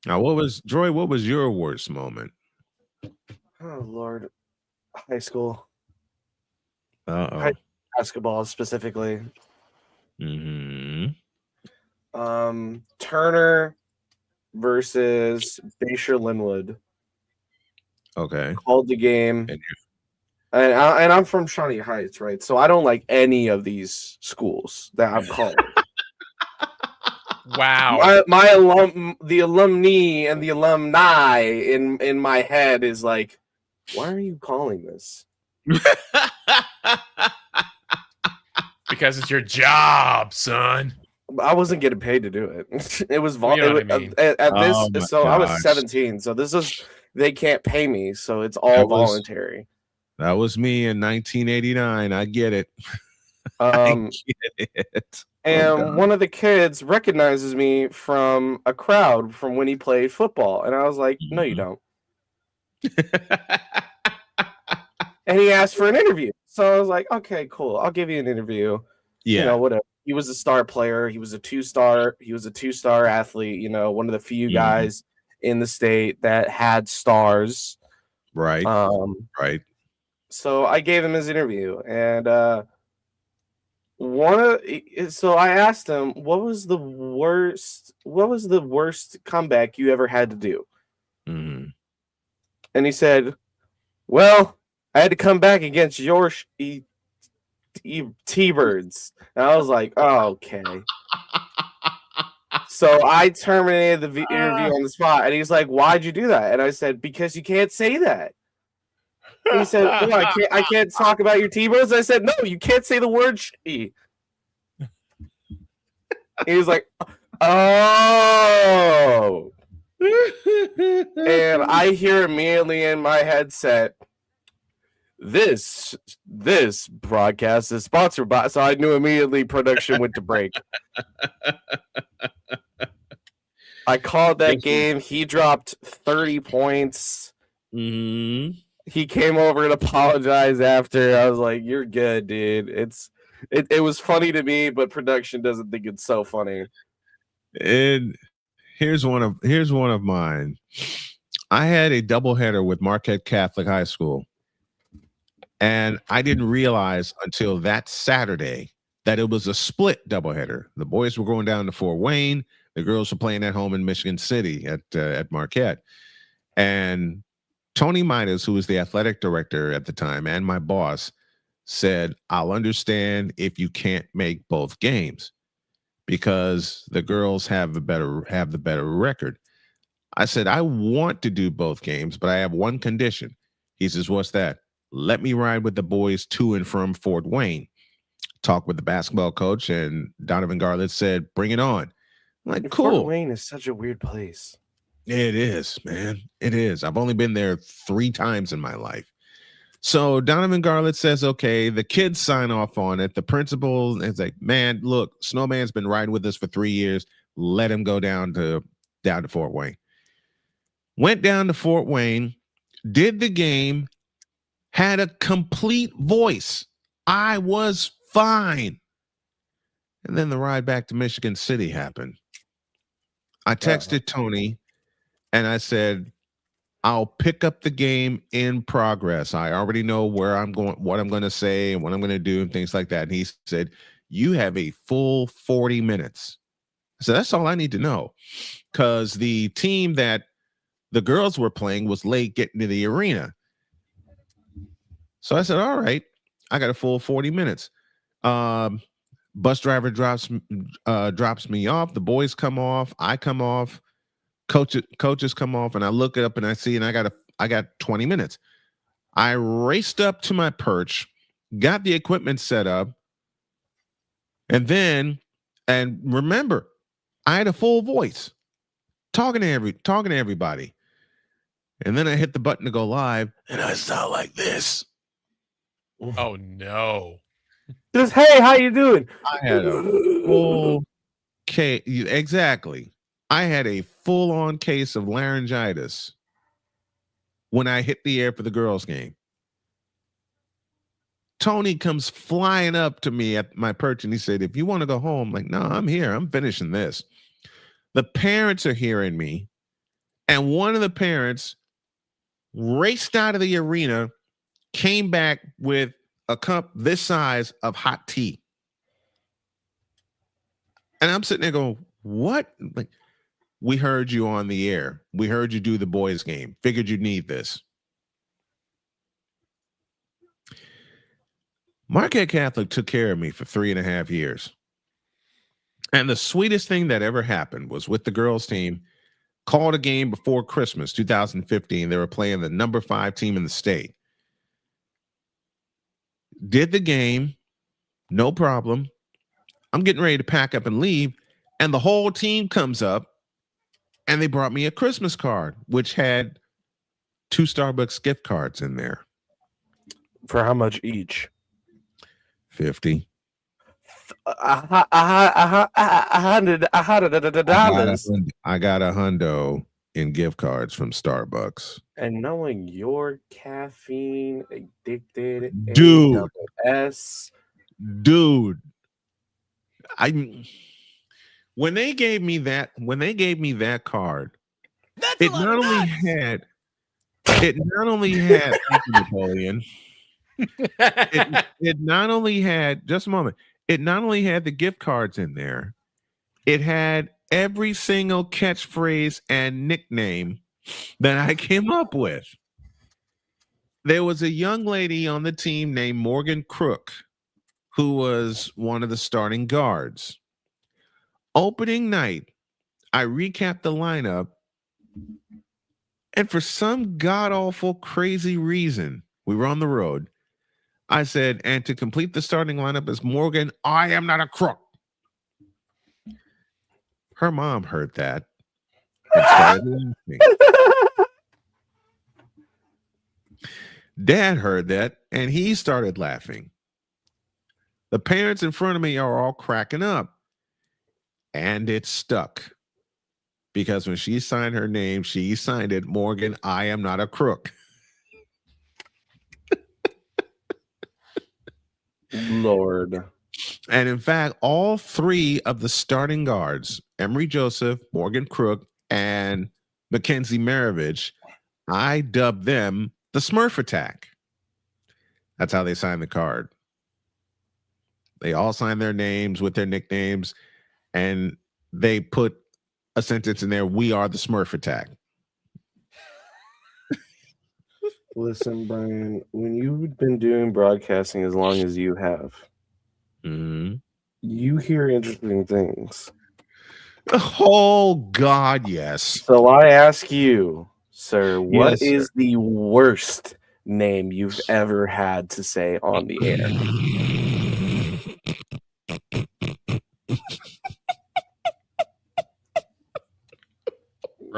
S1: Now, what was your worst moment?
S3: Oh, Lord. High school.
S1: Uh-oh.
S3: High basketball specifically.
S1: Mm-hmm.
S3: Turner versus Bayshore Linwood.
S1: Okay.
S3: Called the game. And I'm from Shawnee Heights, right? So I don't like any of these schools that I'm calling.
S2: Wow.
S3: The alumni and the alumni in my head is like, why are you calling this?
S2: Because it's your job, son.
S3: I wasn't getting paid to do it. It was
S2: I
S3: was 17, so they can't pay me, so it's all voluntary.
S1: That was me in 1989. I get it.
S3: I get it. And one of the kids recognizes me from a crowd from when he played football, and I was like, "No, you don't." And he asked for an interview, so I was like, "Okay, cool. I'll give you an interview."
S1: Yeah,
S3: whatever. He was a star player. He was a two-star athlete. One of the few guys in the state that had stars.
S1: Right. Right.
S3: So I gave him his interview, and so I asked him, what was the worst comeback you ever had to do?
S1: Mm-hmm.
S3: And he said, well, I had to come back against your T-Birds. And I was like, oh, okay. So I terminated the interview on the spot, and he's like, why'd you do that? And I said, because you can't say that. And he said, well, I can't talk about your T-Birds. I said, no, you can't say the word she. He was like, oh. And I hear immediately in my headset, this broadcast is sponsored by, so I knew immediately production went to break. I called that game. He dropped 30 points.
S1: Mm-hmm.
S3: He came over and apologized after. I was like, you're good, dude. It was funny to me, but production doesn't think it's so funny.
S1: And here's one of mine. I had a doubleheader with Marquette Catholic High School, and I didn't realize until that Saturday that it was a split doubleheader. The boys were going down to Fort Wayne. The girls were playing at home in Michigan City at Marquette. And Tony Midas, who was the athletic director at the time and my boss, said, I'll understand if you can't make both games because the girls have the better record. I said, I want to do both games, but I have one condition. He says, what's that? Let me ride with the boys to and from Fort Wayne. Talk with the basketball coach, and Donovan Garlett said, bring it on. I'm like, cool.
S3: Fort Wayne is such a weird place.
S1: It is, man. It is. I've only been there 3 times in my life. So Donovan Garlett says, okay, the kids sign off on it. The principal is like, man, look, Snowman's been riding with us for 3 years. Let him go down to Fort Wayne. Went down to Fort Wayne, did the game, had a complete voice. I was fine. And then the ride back to Michigan City happened. I texted Tony and I said, I'll pick up the game in progress. I already know where I'm going, what I'm going to say and what I'm going to do and things like that. And he said, you have a full 40 minutes. So that's all I need to know, because the team that the girls were playing was late getting to the arena. So I said, all right, I got a full 40 minutes. Bus driver drops me off. The boys come off. I come off. Coaches come off, and I look it up and I see, and I got 20 minutes. I raced up to my perch, got the equipment set up, and remember, I had a full voice, talking to everybody. And then I hit the button to go live, and I sound like this.
S2: Oh no!
S3: Just, hey, how you doing?
S1: I had a full case. Exactly. I had a full-on case of laryngitis when I hit the air for the girls' game. Tony comes flying up to me at my perch, and he said, if you want to go home, I'm like, no, I'm here. I'm finishing this. The parents are hearing me, and one of the parents raced out of the arena, came back with a cup this size of hot tea. And I'm sitting there going, what? Like, we heard you on the air. We heard you do the boys' game. Figured you'd need this. Marquette Catholic took care of me for 3.5 years. And the sweetest thing that ever happened was with the girls' team, called a game before Christmas, 2015. They were playing the number 5 team in the state. Did the game, no problem. I'm getting ready to pack up and leave, and the whole team comes up, and they brought me a Christmas card, which had 2 Starbucks gift cards in there.
S3: For how much each?
S1: $50.
S3: $100.
S1: I got $100 in gift cards from Starbucks.
S3: And knowing your caffeine addicted,
S1: dude,
S3: S,
S1: dude, when they gave me that card, it not only had thank you, Napoleon. It not only had, just a moment, it not only had the gift cards in there, it had every single catchphrase and nickname that I came up with. There was a young lady on the team named Morgan Crook, who was one of the starting guards. Opening night, I recapped the lineup, and for some god-awful crazy reason, we were on the road. I said, and to complete the starting lineup is Morgan, I am not a crook. Her mom heard that and started laughing. Dad heard that and he started laughing. The parents in front of me are all cracking up. And it stuck. Because when she signed her name, she signed it, Morgan, I am not a crook.
S3: Lord.
S1: And in fact, all 3 of the starting guards, Emery Joseph, Morgan Crook, and Mackenzie Maravich, I dubbed them the Smurf Attack. That's how they signed the card. They all signed their names with their nicknames, and they put a sentence in there, we are the Smurf Attack.
S3: Listen, Brian, when you've been doing broadcasting as long as you have, you hear interesting things.
S1: Oh, God, yes.
S3: So I ask you, sir, what
S1: Yes,
S3: is
S1: sir.
S3: the worst name you've ever had to say on the air?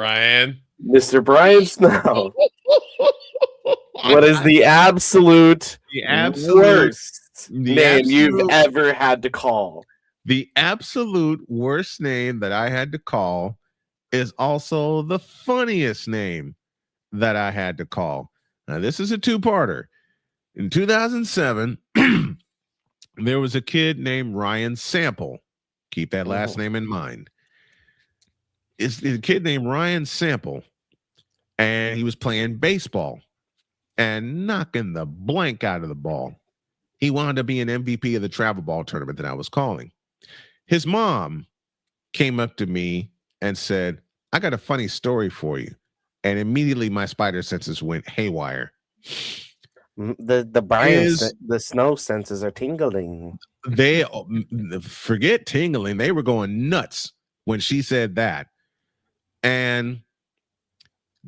S2: Ryan.
S3: Mr. Brian Snow. What is the absolute worst name you've ever had to call?
S1: The absolute worst name that I had to call is also the funniest name that I had to call. Now, this is a two-parter. In 2007, there was a kid named Ryan Sample. Keep that last name in mind. It's a kid named Ryan Sample, and he was playing baseball and knocking the blank out of the ball. He wound up being MVP of the travel ball tournament that I was calling. His mom came up to me and said, I got a funny story for you. And immediately my spider senses went haywire.
S3: The snow senses are tingling.
S1: They forget tingling. They were going nuts when she said that. And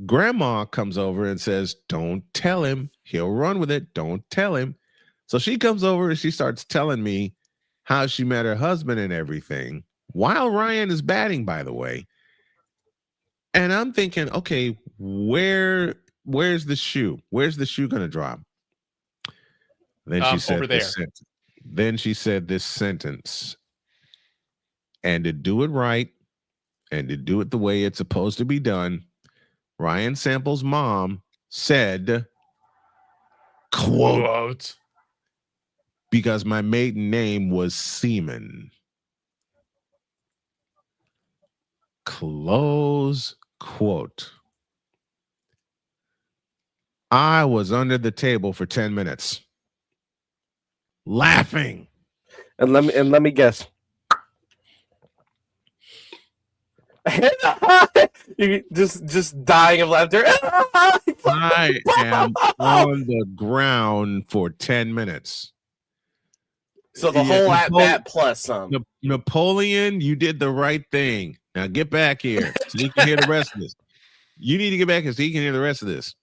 S1: grandma comes over and says, don't tell him. He'll run with it. Don't tell him. So she comes over and she starts telling me how she met her husband and everything while Ryan is batting, by the way. And I'm thinking, okay, where's the shoe? Where's the shoe going to drop? Then she said this sentence. Then she said this sentence. And to do it right and to do it the way it's supposed to be done, Ryan Sample's mom said, quote, because my maiden name was Seaman. Close quote. I was under the table for 10 minutes laughing.
S3: And let me guess. You just dying of laughter.
S1: I am on the ground for 10 minutes.
S3: So the whole at bat plus some.
S1: Napoleon, you did the right thing. Now get back here so you can hear the rest of this. You need to get back here so you can hear the rest of this.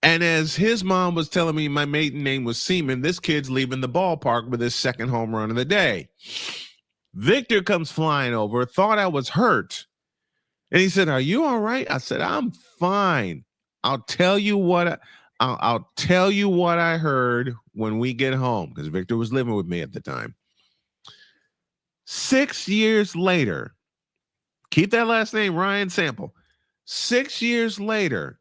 S1: And as his mom was telling me my maiden name was Seaman, this kid's leaving the ballpark with his second home run of the day. Victor comes flying over, thought I was hurt. And he said, are you all right? I said, I'm fine. I'll tell you what I heard when we get home, because Victor was living with me at the time. 6 years later, keep that last name, Ryan Sample. 6 years later,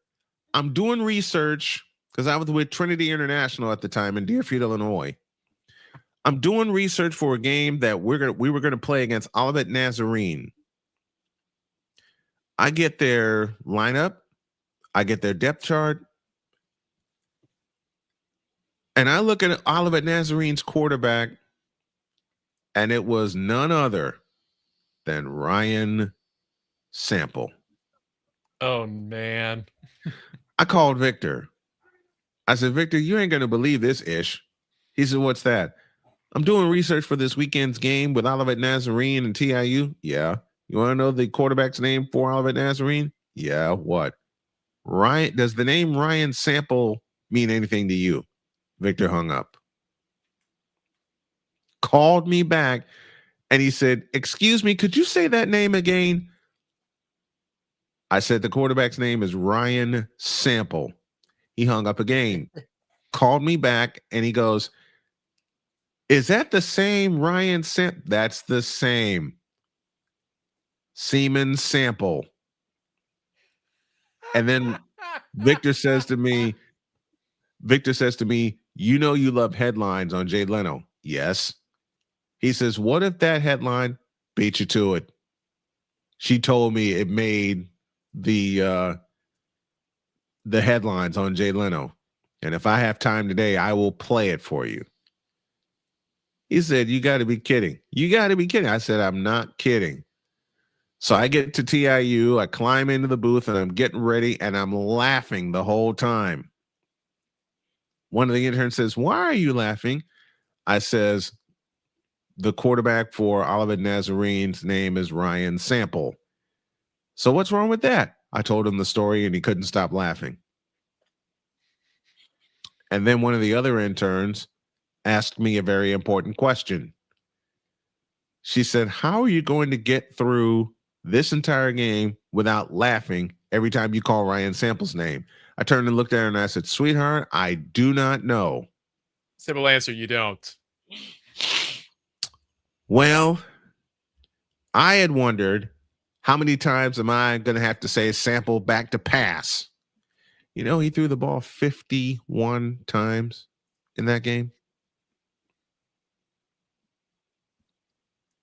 S1: I'm doing research because I was with Trinity International at the time in Deerfield, Illinois. I'm doing research for a game that we were going to play against Olivet Nazarene. I get their lineup, I get their depth chart, and I look at Olivet Nazarene's quarterback, and it was none other than Ryan Sample.
S2: Oh, man.
S1: I called Victor. I said, Victor, you ain't going to believe this ish. He said, what's that? I'm doing research for this weekend's game with Olivet Nazarene and TIU. Yeah. You want to know the quarterback's name for Olivet Nazarene? Yeah. What? Ryan? Does the name Ryan Sample mean anything to you? Victor hung up. Called me back and he said, excuse me, could you say that name again? I said, the quarterback's name is Ryan Sample. He hung up again, called me back, and he goes, is that the same Ryan Sample? That's the same. Seaman Sample. And then Victor says to me, you know you love headlines on Jay Leno. Yes. He says, what if that headline beat you to it? She told me it made the headlines on Jay Leno. And if I have time today, I will play it for you. He said, you got to be kidding. You got to be kidding. I said, I'm not kidding. So I get to TIU, I climb into the booth, and I'm getting ready, and I'm laughing the whole time. One of the interns says, why are you laughing? I says, the quarterback for Olivet Nazarene's name is Ryan Sample. So what's wrong with that? I told him the story, and he couldn't stop laughing. And then one of the other interns asked me a very important question. She said, how are you going to get through this entire game without laughing every time you call Ryan Sample's name. I turned and looked at her and I said, sweetheart, I do not know.
S2: Simple answer, you don't.
S1: Well, I had wondered how many times am I going to have to say Sample back to pass? You know, he threw the ball 51 times in that game.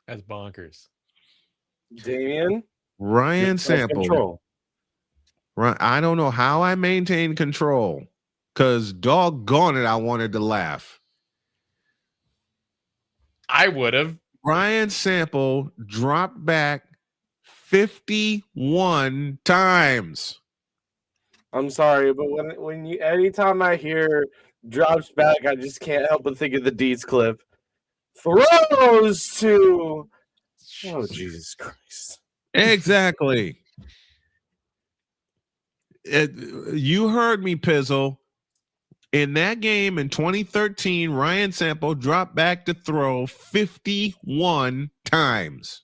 S2: That's bonkers.
S3: Damian,
S1: Ryan Sample. Right. I don't know how I maintained control because doggone it, I wanted to laugh.
S2: I would have.
S1: Ryan Sample dropped back 51 times.
S3: I'm sorry, but anytime I hear drops back, I just can't help but think of the Deeds clip. Throws to Jesus Christ.
S1: Exactly. You heard me, Pizzle. In that game in 2013, Ryan Sample dropped back to throw 51 times.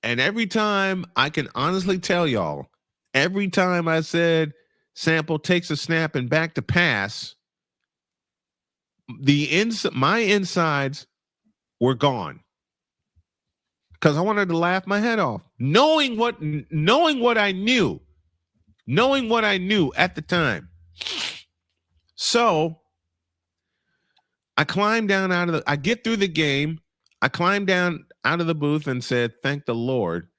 S1: And every time, I can honestly tell y'all, every time I said Sample takes a snap and back to pass, my insides were gone. Because I wanted to laugh my head off. Knowing what I knew at the time. So I climbed down I get through the game. I climbed down out of the booth and said, thank the Lord.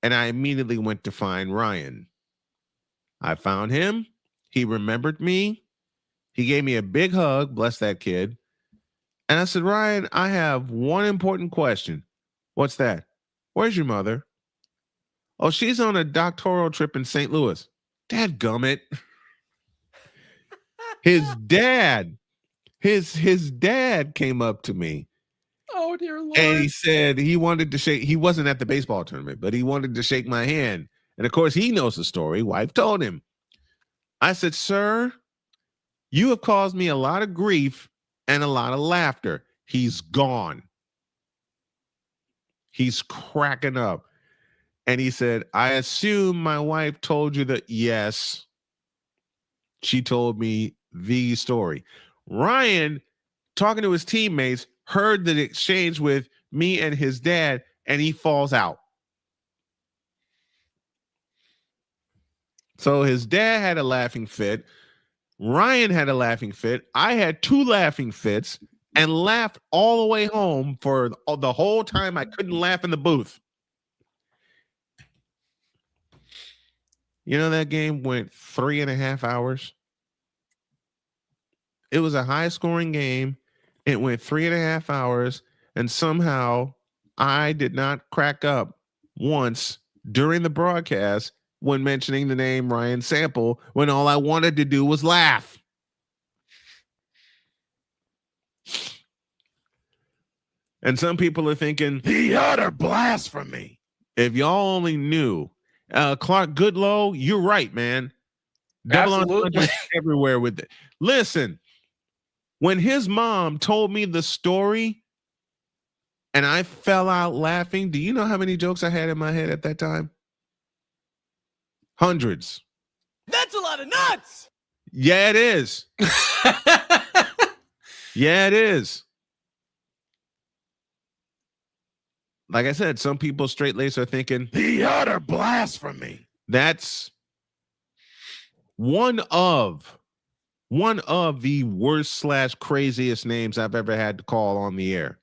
S1: And I immediately went to find Ryan. I found him. He remembered me. He gave me a big hug. Bless that kid. And I said, Ryan, I have one important question. What's that? Where's your mother? Oh, she's on a doctoral trip in St. Louis. Dadgummit. His dad came up to me.
S2: Oh, dear Lord.
S1: And he said he wanted to shake. He wasn't at the baseball tournament, but he wanted to shake my hand. And of course, he knows the story. Wife told him. I said, sir, you have caused me a lot of grief and a lot of laughter. He's gone. He's cracking up. And he said, I assume my wife told you that. Yes. She told me the story. Ryan, talking to his teammates, heard the exchange with me and his dad, and he falls out. So his dad had a laughing fit. Ryan had a laughing fit. I had two laughing fits and laughed all the way home for the whole time I couldn't laugh in the booth. You know, that game went 3.5 hours. It was a high scoring game. It went 3.5 hours. And somehow I did not crack up once during the broadcast when mentioning the name Ryan Sample, when all I wanted to do was laugh. And some people are thinking, the utter blasphemy. If y'all only knew. Clark Goodlow, you're right, man. Double entendre everywhere with it. Listen, when his mom told me the story and I fell out laughing, do you know how many jokes I had in my head at that time? Hundreds.
S18: That's a lot of nuts.
S1: Yeah, it is. Yeah, it is. Like I said, some people straight-laced are thinking, the utter blasphemy. That's one of the worst / craziest names I've ever had to call on the air.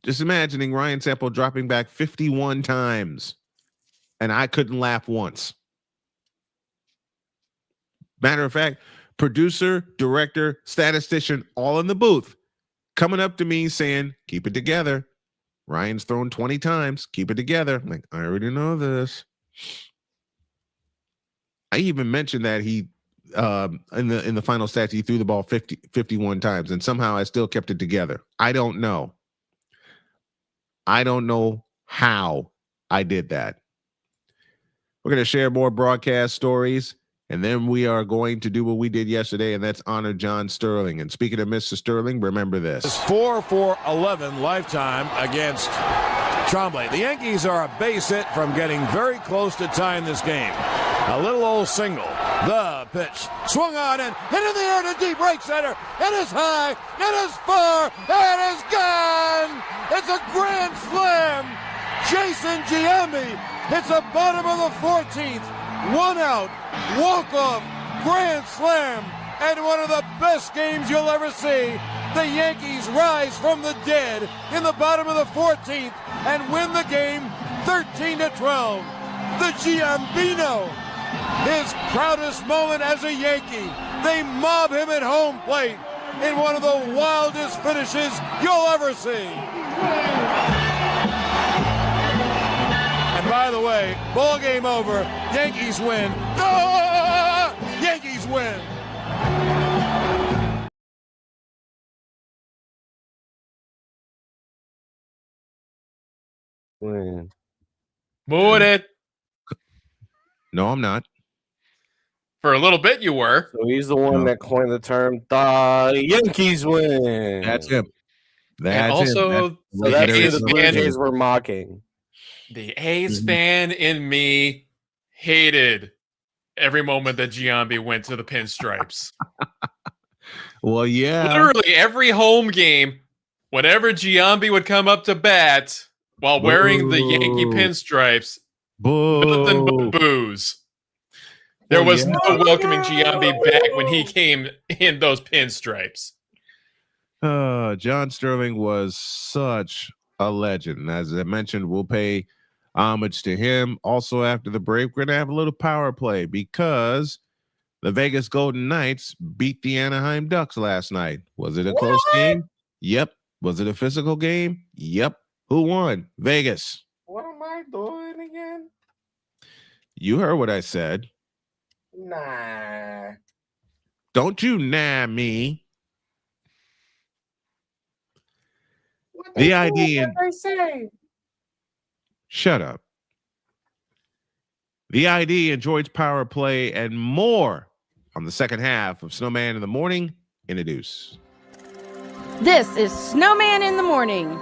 S1: Just imagining Ryan Sample dropping back 51 times and I couldn't laugh once. Matter of fact, producer, director, statistician, all in the booth, coming up to me saying, keep it together. Ryan's thrown 20 times. Keep it together. I'm like, I already know this. I even mentioned that he in the final stats, he threw the ball 51 times, and somehow I still kept it together. I don't know. I don't know how I did that. We're going to share more broadcast stories. And then we are going to do what we did yesterday, and that's honor John Sterling. And speaking of Mr. Sterling, remember this.
S19: It's 4-for-11 lifetime against Trombley. The Yankees are a base hit from getting very close to tying this game. A little old single. The pitch. Swung on and hit in the air to deep right center. It is high. It is far. It is gone. It's a grand slam. Jason Giambi hits the bottom of the 14th. 1 out. Walk-off. Grand slam. And one of the best games you'll ever see. The Yankees rise from the dead in the bottom of the 14th and win the game 13-12. The Giambino, his proudest moment as a Yankee. They mob him at home plate in one of the wildest finishes you'll ever see. And by the way, ball game over. Yankees win. Ah! Yankees win.
S3: Win.
S2: Mood it.
S1: No, I'm not.
S2: For a little bit, you were.
S3: So he's the one that coined the term, the Yankees win.
S1: That's him.
S2: And also,
S3: the A's Blue Jays were mocking.
S2: The A's fan in me hated every moment that Giambi went to the pinstripes.
S1: Well, yeah.
S2: Literally every home game, whenever Giambi would come up to bat while wearing the Yankee pinstripes, nothing but boos. There was no welcoming Giambi back when he came in those pinstripes.
S1: John Sterling was such a legend. As I mentioned, we'll pay homage to him. Also, after the break, we're going to have a little power play because the Vegas Golden Knights beat the Anaheim Ducks last night. Was it a close game? Yep. Was it a physical game? Yep. Who won? Vegas.
S3: What am I doing again?
S1: You heard what I said.
S3: Nah.
S1: Don't you nah me. The idea.
S3: What I say?
S1: Shut up. The ID enjoys power play and more on the second half of Snowman in the Morning. Introduce.
S5: This is Snowman in the Morning.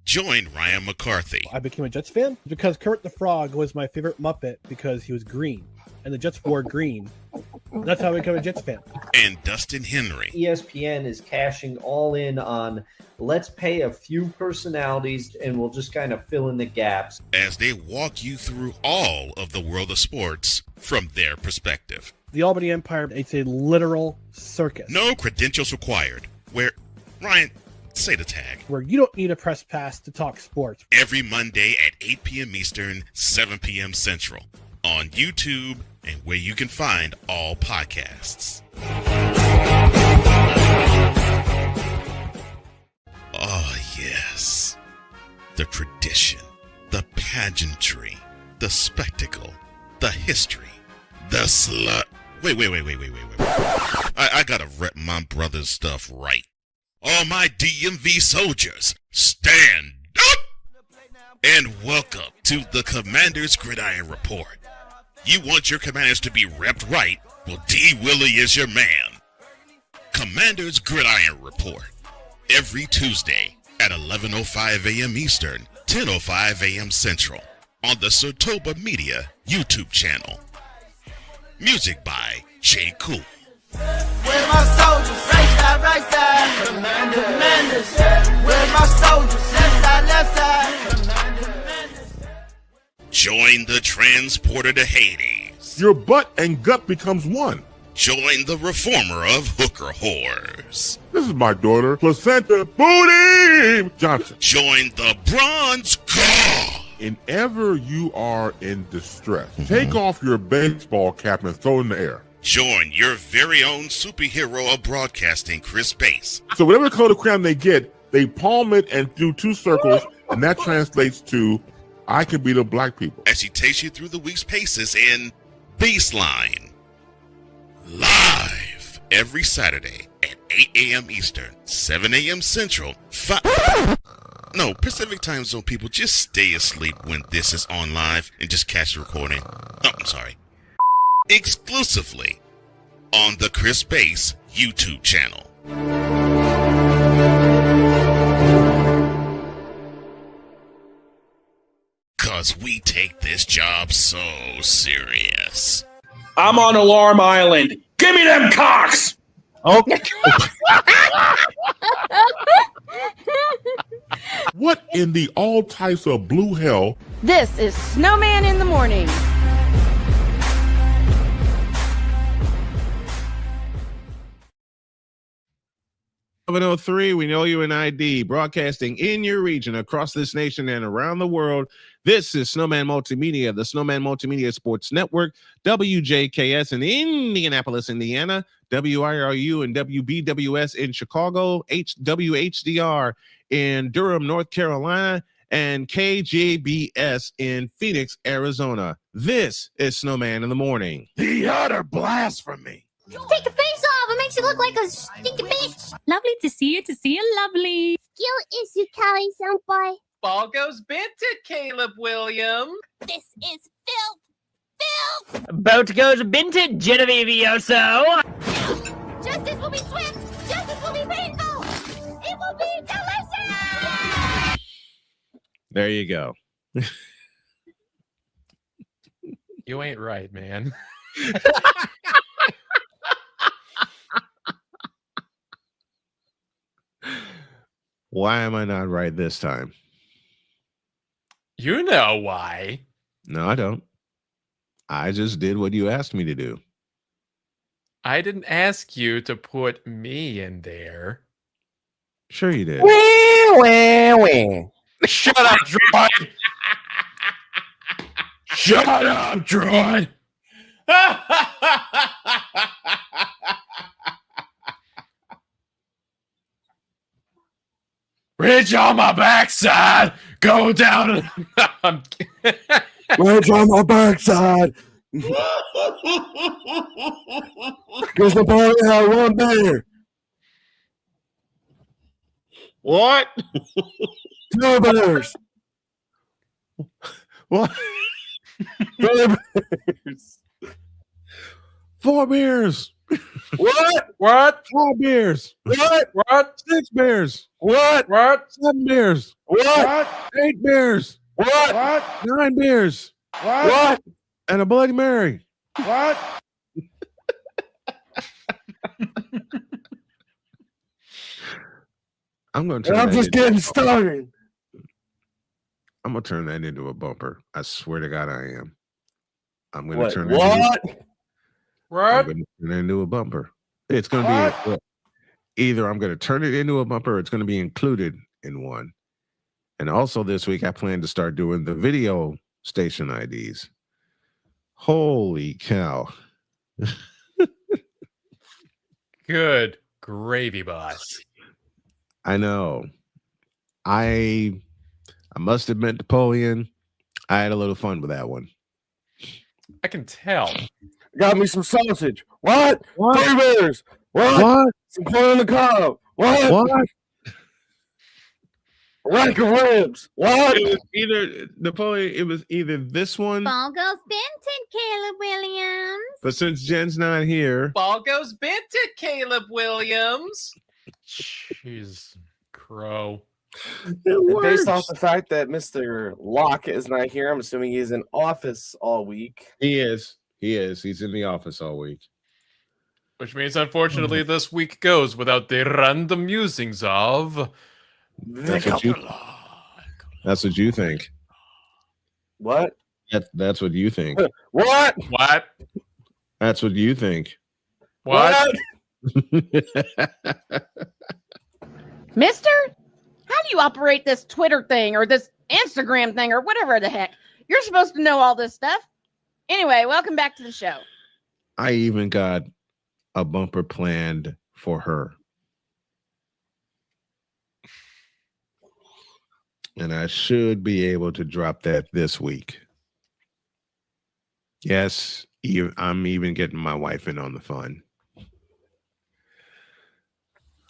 S8: Join Ryan McCarthy.
S16: I became a Jets fan because Kermit the Frog was my favorite Muppet because he was green, and the Jets wore green. That's how I became a Jets fan.
S8: And Dustin Henry.
S17: ESPN is cashing all in on let's pay a few personalities and we'll just kind of fill in the gaps.
S8: As they walk you through all of the world of sports from their perspective.
S16: The Albany Empire, it's a literal circus.
S8: No credentials required. Where, Ryan, say the tag.
S16: Where you don't need a press pass to talk sports.
S8: Every Monday at 8 p.m. Eastern, 7 p.m. Central. On YouTube and where you can find all podcasts. Oh, yes. The tradition, the pageantry, the spectacle, the history, the slut. Wait. I gotta rep my brother's stuff right. All my DMV soldiers, stand up! And welcome to the Commander's Gridiron Report. You want your commanders to be repped right? Well, D. Willie is your man. Commander's Gridiron Report. Every Tuesday at 11:05 a.m. Eastern, 10:05 a.m. Central. On the Sotoba Media YouTube channel. Music by J. Cool.
S18: Where my soldiers? Right side. Commanders. Where my soldiers? Left side.
S8: Join the transporter to Hades.
S9: Your butt and gut becomes one.
S8: Join the reformer of hooker whores.
S9: This is my daughter, Placenta Booty Johnson.
S8: Join the bronze car.
S9: And ever you are in distress, take off your baseball cap and throw it in the air.
S8: Join your very own superhero of broadcasting, Chris Bass.
S9: So whatever color crayon they get, they palm it and do 2 circles, and that translates to I can beat up black people.
S8: As he takes you through the week's paces in Baseline. Live every Saturday at 8 a.m. Eastern, 7 a.m. Central, No, Pacific Time Zone people, just stay asleep when this is on live and just catch the recording. Oh, I'm sorry. exclusively on the Chris Bass YouTube channel. Cause we take this job so serious.
S20: I'm on Alarm Island. Give me them cocks!
S16: Okay.
S9: What in the all types of blue hell?
S5: This is Snowman in the Morning.
S1: 703, we know you in ID, broadcasting in your region, across this nation, and around the world. This is Snowman Multimedia, the Snowman Multimedia Sports Network, WJKS in Indianapolis, Indiana, WIRU and WBWS in Chicago, WHDR in Durham, North Carolina, and KJBS in Phoenix, Arizona. This is Snowman in the Morning.
S13: The utter blasphemy.
S10: Take your face off. It makes you look like a stinky bitch.
S21: Lovely to see you, lovely.
S10: Skill issue, Callie, soundboy.
S2: Ball goes Binted, Caleb Williams.
S10: This is filth.
S21: Boat goes Binted, Genevieve Yoso.
S10: Justice will be swift. Justice will be painful. It will be delicious.
S1: There you go.
S2: You ain't right, man.
S1: Why am I not right this time?
S2: You know why.
S1: No, I don't. I just did what you asked me to do.
S2: I didn't ask you to put me in there.
S1: Sure you did.
S2: Shut up, Droid!
S13: Shut up, Droid!
S2: Ridge on my backside, go down.
S3: Ridge on my backside. Because the party had one bear.
S1: What?
S3: Two bears.
S1: What?
S3: Three bears.
S1: 4 beers.
S3: What?
S2: What?
S1: 4 beers.
S3: What?
S2: What?
S1: 6 beers.
S3: What?
S2: What?
S1: 7 beers.
S3: What?
S1: 8 beers.
S3: What?
S1: 9 beers.
S3: What?
S1: And a Bloody Mary.
S13: What?
S1: I'm going to.
S3: I'm just getting started.
S1: I'm going to turn that into a bumper. I swear to God, I am. I'm going
S3: What?
S1: to turn
S3: What?
S2: What?
S1: I'm going to turn it into a bumper. It's going to be either I'm going to turn it into a bumper or it's going to be included in one. And also this week, I plan to start doing the video station IDs. Holy cow.
S2: Good gravy, boss.
S1: I know. I must admit, Napoleon, I had a little fun with that one.
S2: I can tell.
S3: Got me some sausage. What?
S1: What?
S3: 3 bears. What? Some corn on the cob. What?
S1: What?
S3: A rack of ribs. What?
S1: It was either Napoleon. It was either this one.
S10: Ball goes Benton, Caleb Williams.
S1: But since Jen's not here,
S2: Ball goes Binted, Caleb Williams. Jeez, crow.
S3: And based off the fact that Mr. Locke is not here, I'm assuming he's in office all week.
S1: he is. He is. He's in the office all week.
S2: Which means, unfortunately, this week goes without the random musings of
S1: That's what you. That's what you think.
S3: What?
S1: That's what you think.
S3: What?
S2: What?
S1: That's what you think.
S2: What?
S5: Mister, how do you operate this Twitter thing or this Instagram thing or whatever the heck? You're supposed to know all this stuff. Anyway, welcome back to the show.
S1: I even got a bumper planned for her. And I should be able to drop that this week. Yes, I'm even getting my wife in on the fun.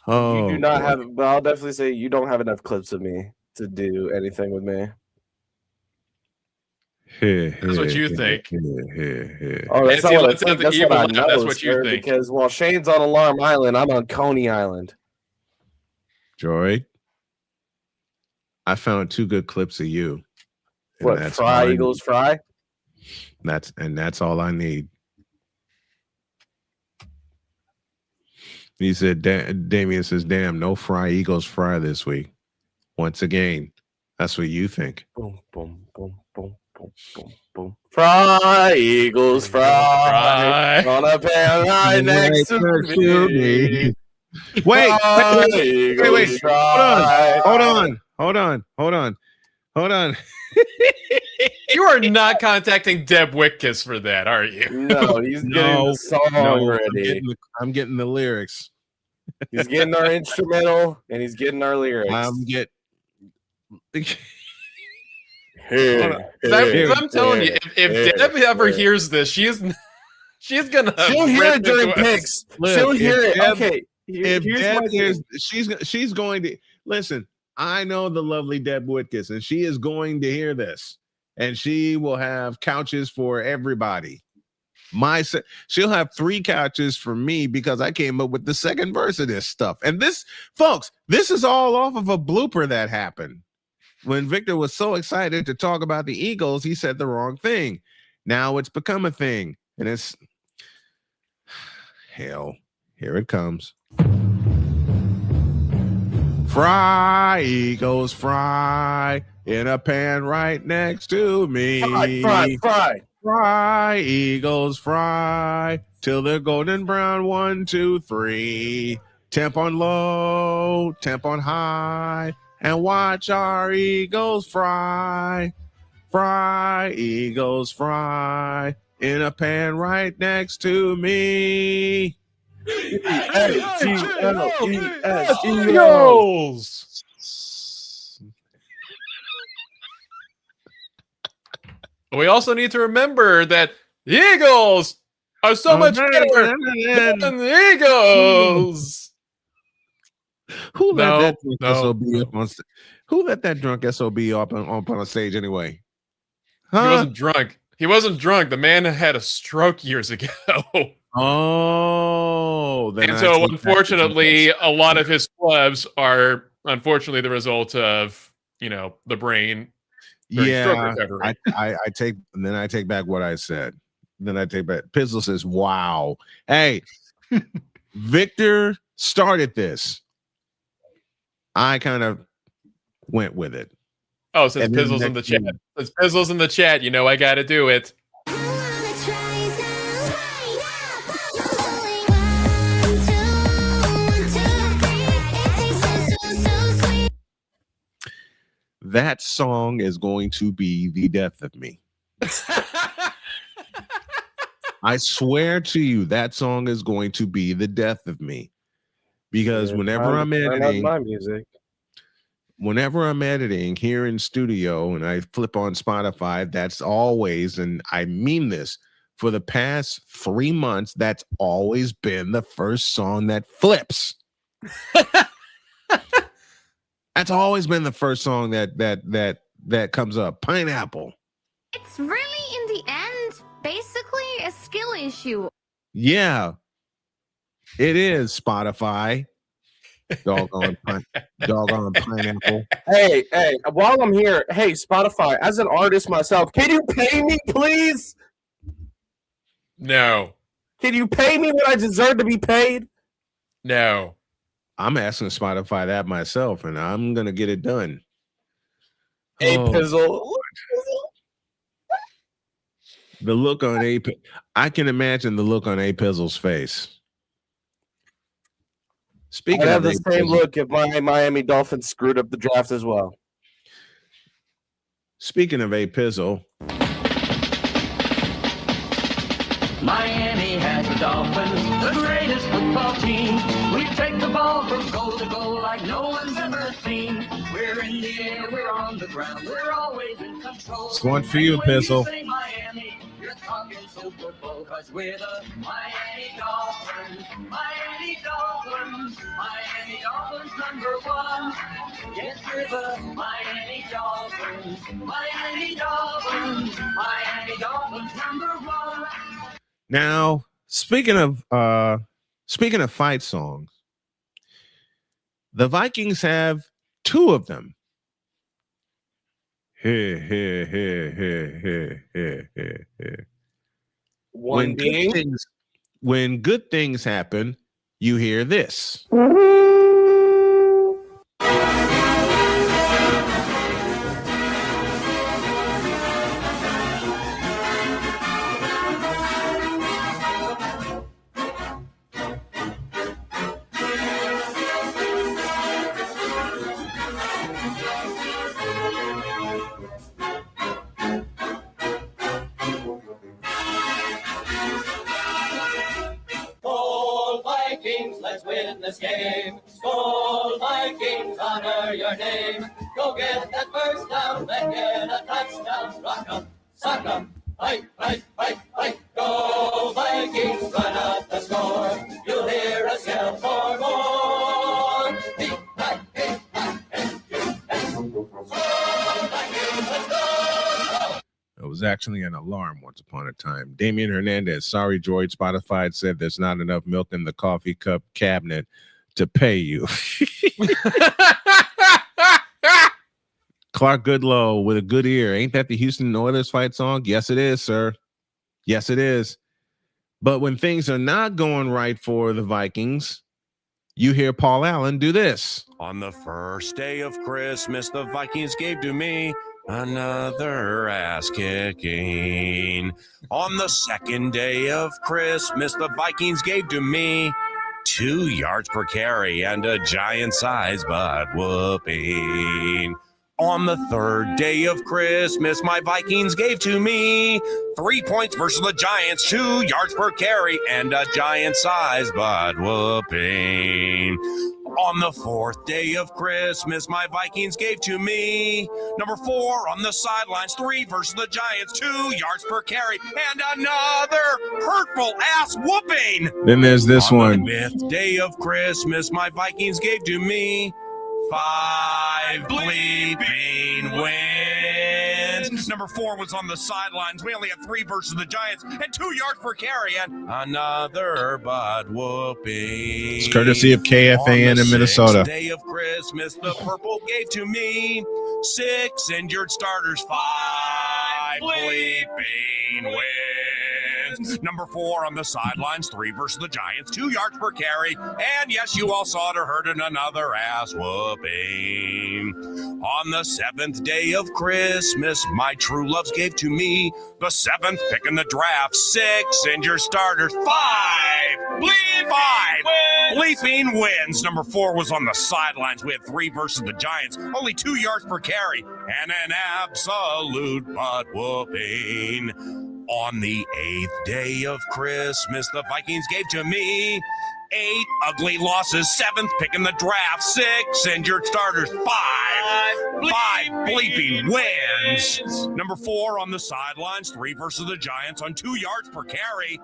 S1: Oh,
S3: You do not have, but I'll definitely say you don't have enough clips of me to do anything with me.
S2: That's what you think.
S3: Oh, that's
S2: Nancy
S3: not what I
S2: lets out
S3: think.
S2: the
S3: That's
S2: evil
S3: what I
S2: laugh.
S3: know,
S2: That's what you
S3: sir,
S2: think.
S3: because while Shane's on Alarm Island, I'm on Coney Island.
S1: Joy, I found 2 good clips of you.
S3: What,
S1: that's
S3: Fry, Eagles, Fry?
S1: That's all I need. He said, Damien says, damn, no Fry, Eagles, Fry this week. Once again, that's what you think.
S3: Boom, boom, boom, boom, boom, boom, boom. Fry, Eagles, Fry. On a pan right next to me.
S1: Wait.
S3: Fry.
S1: Hold on.
S2: You are not contacting Deb Witkiss for that, are you?
S3: No, he's getting the song ready.
S1: I'm getting the lyrics.
S3: He's getting our instrumental and he's getting our lyrics.
S2: I'm telling you, if Deb ever hears this, she's gonna.
S3: She'll hear it during picks. She'll hear it. Okay.
S1: If Deb hears, she's going to listen. I know the lovely Deb Witkiss, and she is going to hear this, and she will have couches for everybody. She'll have 3 couches for me because I came up with the second verse of this stuff. And this, folks, this is all off of a blooper that happened. When Victor was so excited to talk about the Eagles, he said the wrong thing. Now it's become a thing, and it's hell. Here it comes. Fry, Eagles, fry in a pan right next to me. Fry, Eagles, fry till they're golden brown. 1, 2, 3. Temp on low, temp on high, and watch our Eagles fry. Fry, Eagles, fry in a pan right next to me.
S2: Eagles. We also need to remember that the Eagles are so much better than the Eagles.
S1: Who let that drunk SOB up on a stage anyway?
S2: Huh? He wasn't drunk. He wasn't drunk. The man had a stroke years ago.
S1: Oh,
S2: and so unfortunately, a lot of his clubs are unfortunately the result of the brain.
S1: Yeah, I take back what I said. Then I take back. Pizzle says, "Wow, hey, Victor started this. I kind of went with it."
S2: Oh, since Pizzle's in the chat. Since Pizzle's in the chat, I got to do it.
S1: That song is going to be the death of me. I swear to you, that song is going to be the death of me. Because whenever I'm editing here in studio and I flip on Spotify, that's always, and I mean this, for the past 3 months, that's always been the first song that flips. That's always been the first song that comes up. Pineapple.
S10: It's really, in the end, basically a skill issue.
S1: Yeah, it is. Spotify. Doggone pineapple.
S3: Hey, while I'm here, hey, Spotify, as an artist myself, can you pay me, please?
S2: No.
S3: Can you pay me what I deserve to be paid?
S2: No.
S1: I'm asking Spotify that myself, and I'm going to get it done.
S3: Hey, Pizzle.
S1: The look on I can imagine the look on Pizzle's face.
S3: Speaking, I have the same look if my Miami Dolphins screwed up the draft as well.
S1: Speaking of Pizzle,
S4: Miami has the Dolphins, the greatest football team. We take the ball from goal to goal like no one's ever seen. We're in the air, we're on the ground, we're always in control.
S1: It's one for you, Pizzle.
S4: Miami, you're talking Super Bowl, 'cause we're the Miami Dolphins. Miami Dolphins. Miami Dolphins. #1. Yes, we're the Miami Dolphins. Miami Dolphins. Miami Dolphins #1.
S1: Now, speaking of fight songs, the Vikings have two of them. When good things happen, you hear this.
S4: Skol Vikings, let's win this game. Skol Vikings, honor your name. Go get that first down, then get a touchdown. Rock 'em, sock 'em, fight, fight, fight, fight. Go Vikings, run up the score. You'll hear us yell for more. V-I-K-I-N-G-S. Skol Vikings, let's go.
S1: It was actually an alarm once upon a time. Damian Hernandez, sorry, Droid. Spotify said there's not enough milk in the coffee cup cabinet to pay you. Clark Goodlow with a good ear. Ain't that the Houston Oilers fight song? Yes, it is, sir. Yes, it is. But when things are not going right for the Vikings, you hear Paul Allen do this.
S6: On the first day of Christmas, the Vikings gave to me another ass kicking. On the second day of Christmas, the Vikings gave to me 2 yards per carry and a giant size butt whooping. On the third day of Christmas, my Vikings gave to me 3 points versus the Giants, 2 yards per carry and a giant size butt whooping. On the fourth day of Christmas, my Vikings gave to me number 4 on the sidelines, 3 versus the Giants, 2 yards per carry, and another hurtful ass whooping.
S1: Then there's this one.
S6: On the 5th day of Christmas, my Vikings gave to me 5 bleeping wins. Number 4 was on the sidelines. We only had 3 versus the Giants and 2 yards per carry and another butt whooping.
S1: It's courtesy of KFAN in Minnesota.
S6: On the 6th day of Christmas, the Purple gave to me 6 injured starters, 5 bleeping wins. Number 4 on the sidelines, 3 versus the Giants, 2 yards per carry, and yes, you all saw it or heard it, another ass whooping. On the 7th day of Christmas, my true loves gave to me the 7th pick in the draft, 6 injured starters, 5 bleeping wins. Number 4 was on the sidelines. We had 3 versus the Giants, only 2 yards per carry, and an absolute butt whooping. On the 8th day of Christmas, the Vikings gave to me 8 ugly losses, 7th pick in the draft, 6 injured starters, 5 bleeping wins. Number 4 on the sidelines, 3 versus the Giants on 2 yards per carry,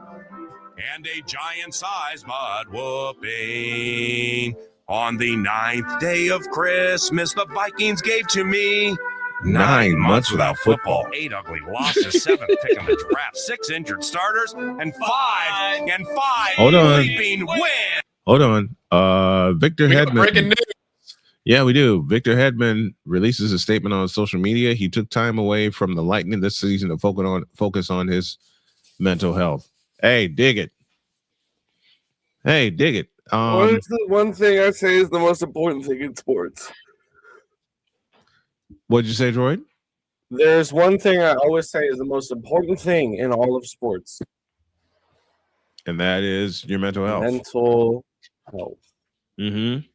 S6: and a giant-sized butt whooping. On the 9th day of Christmas, the Vikings gave to me 9 months without football, 8 ugly losses, 7th pick in the draft, 6 injured starters, and 5 bleeping wins.
S1: Hold on. Victor Hedman.
S2: Breaking news.
S1: Yeah, we do. Victor Hedman releases a statement on social media. He took time away from the Lightning this season to focus on his mental health. Hey, dig it. Hey, dig it.
S3: What is the one thing I say is the most important thing in sports?
S1: What'd you say, Droid?
S3: There's one thing I always say is the most important thing in all of sports.
S1: And that is your mental health.
S3: Mental health.
S1: Mm-hmm.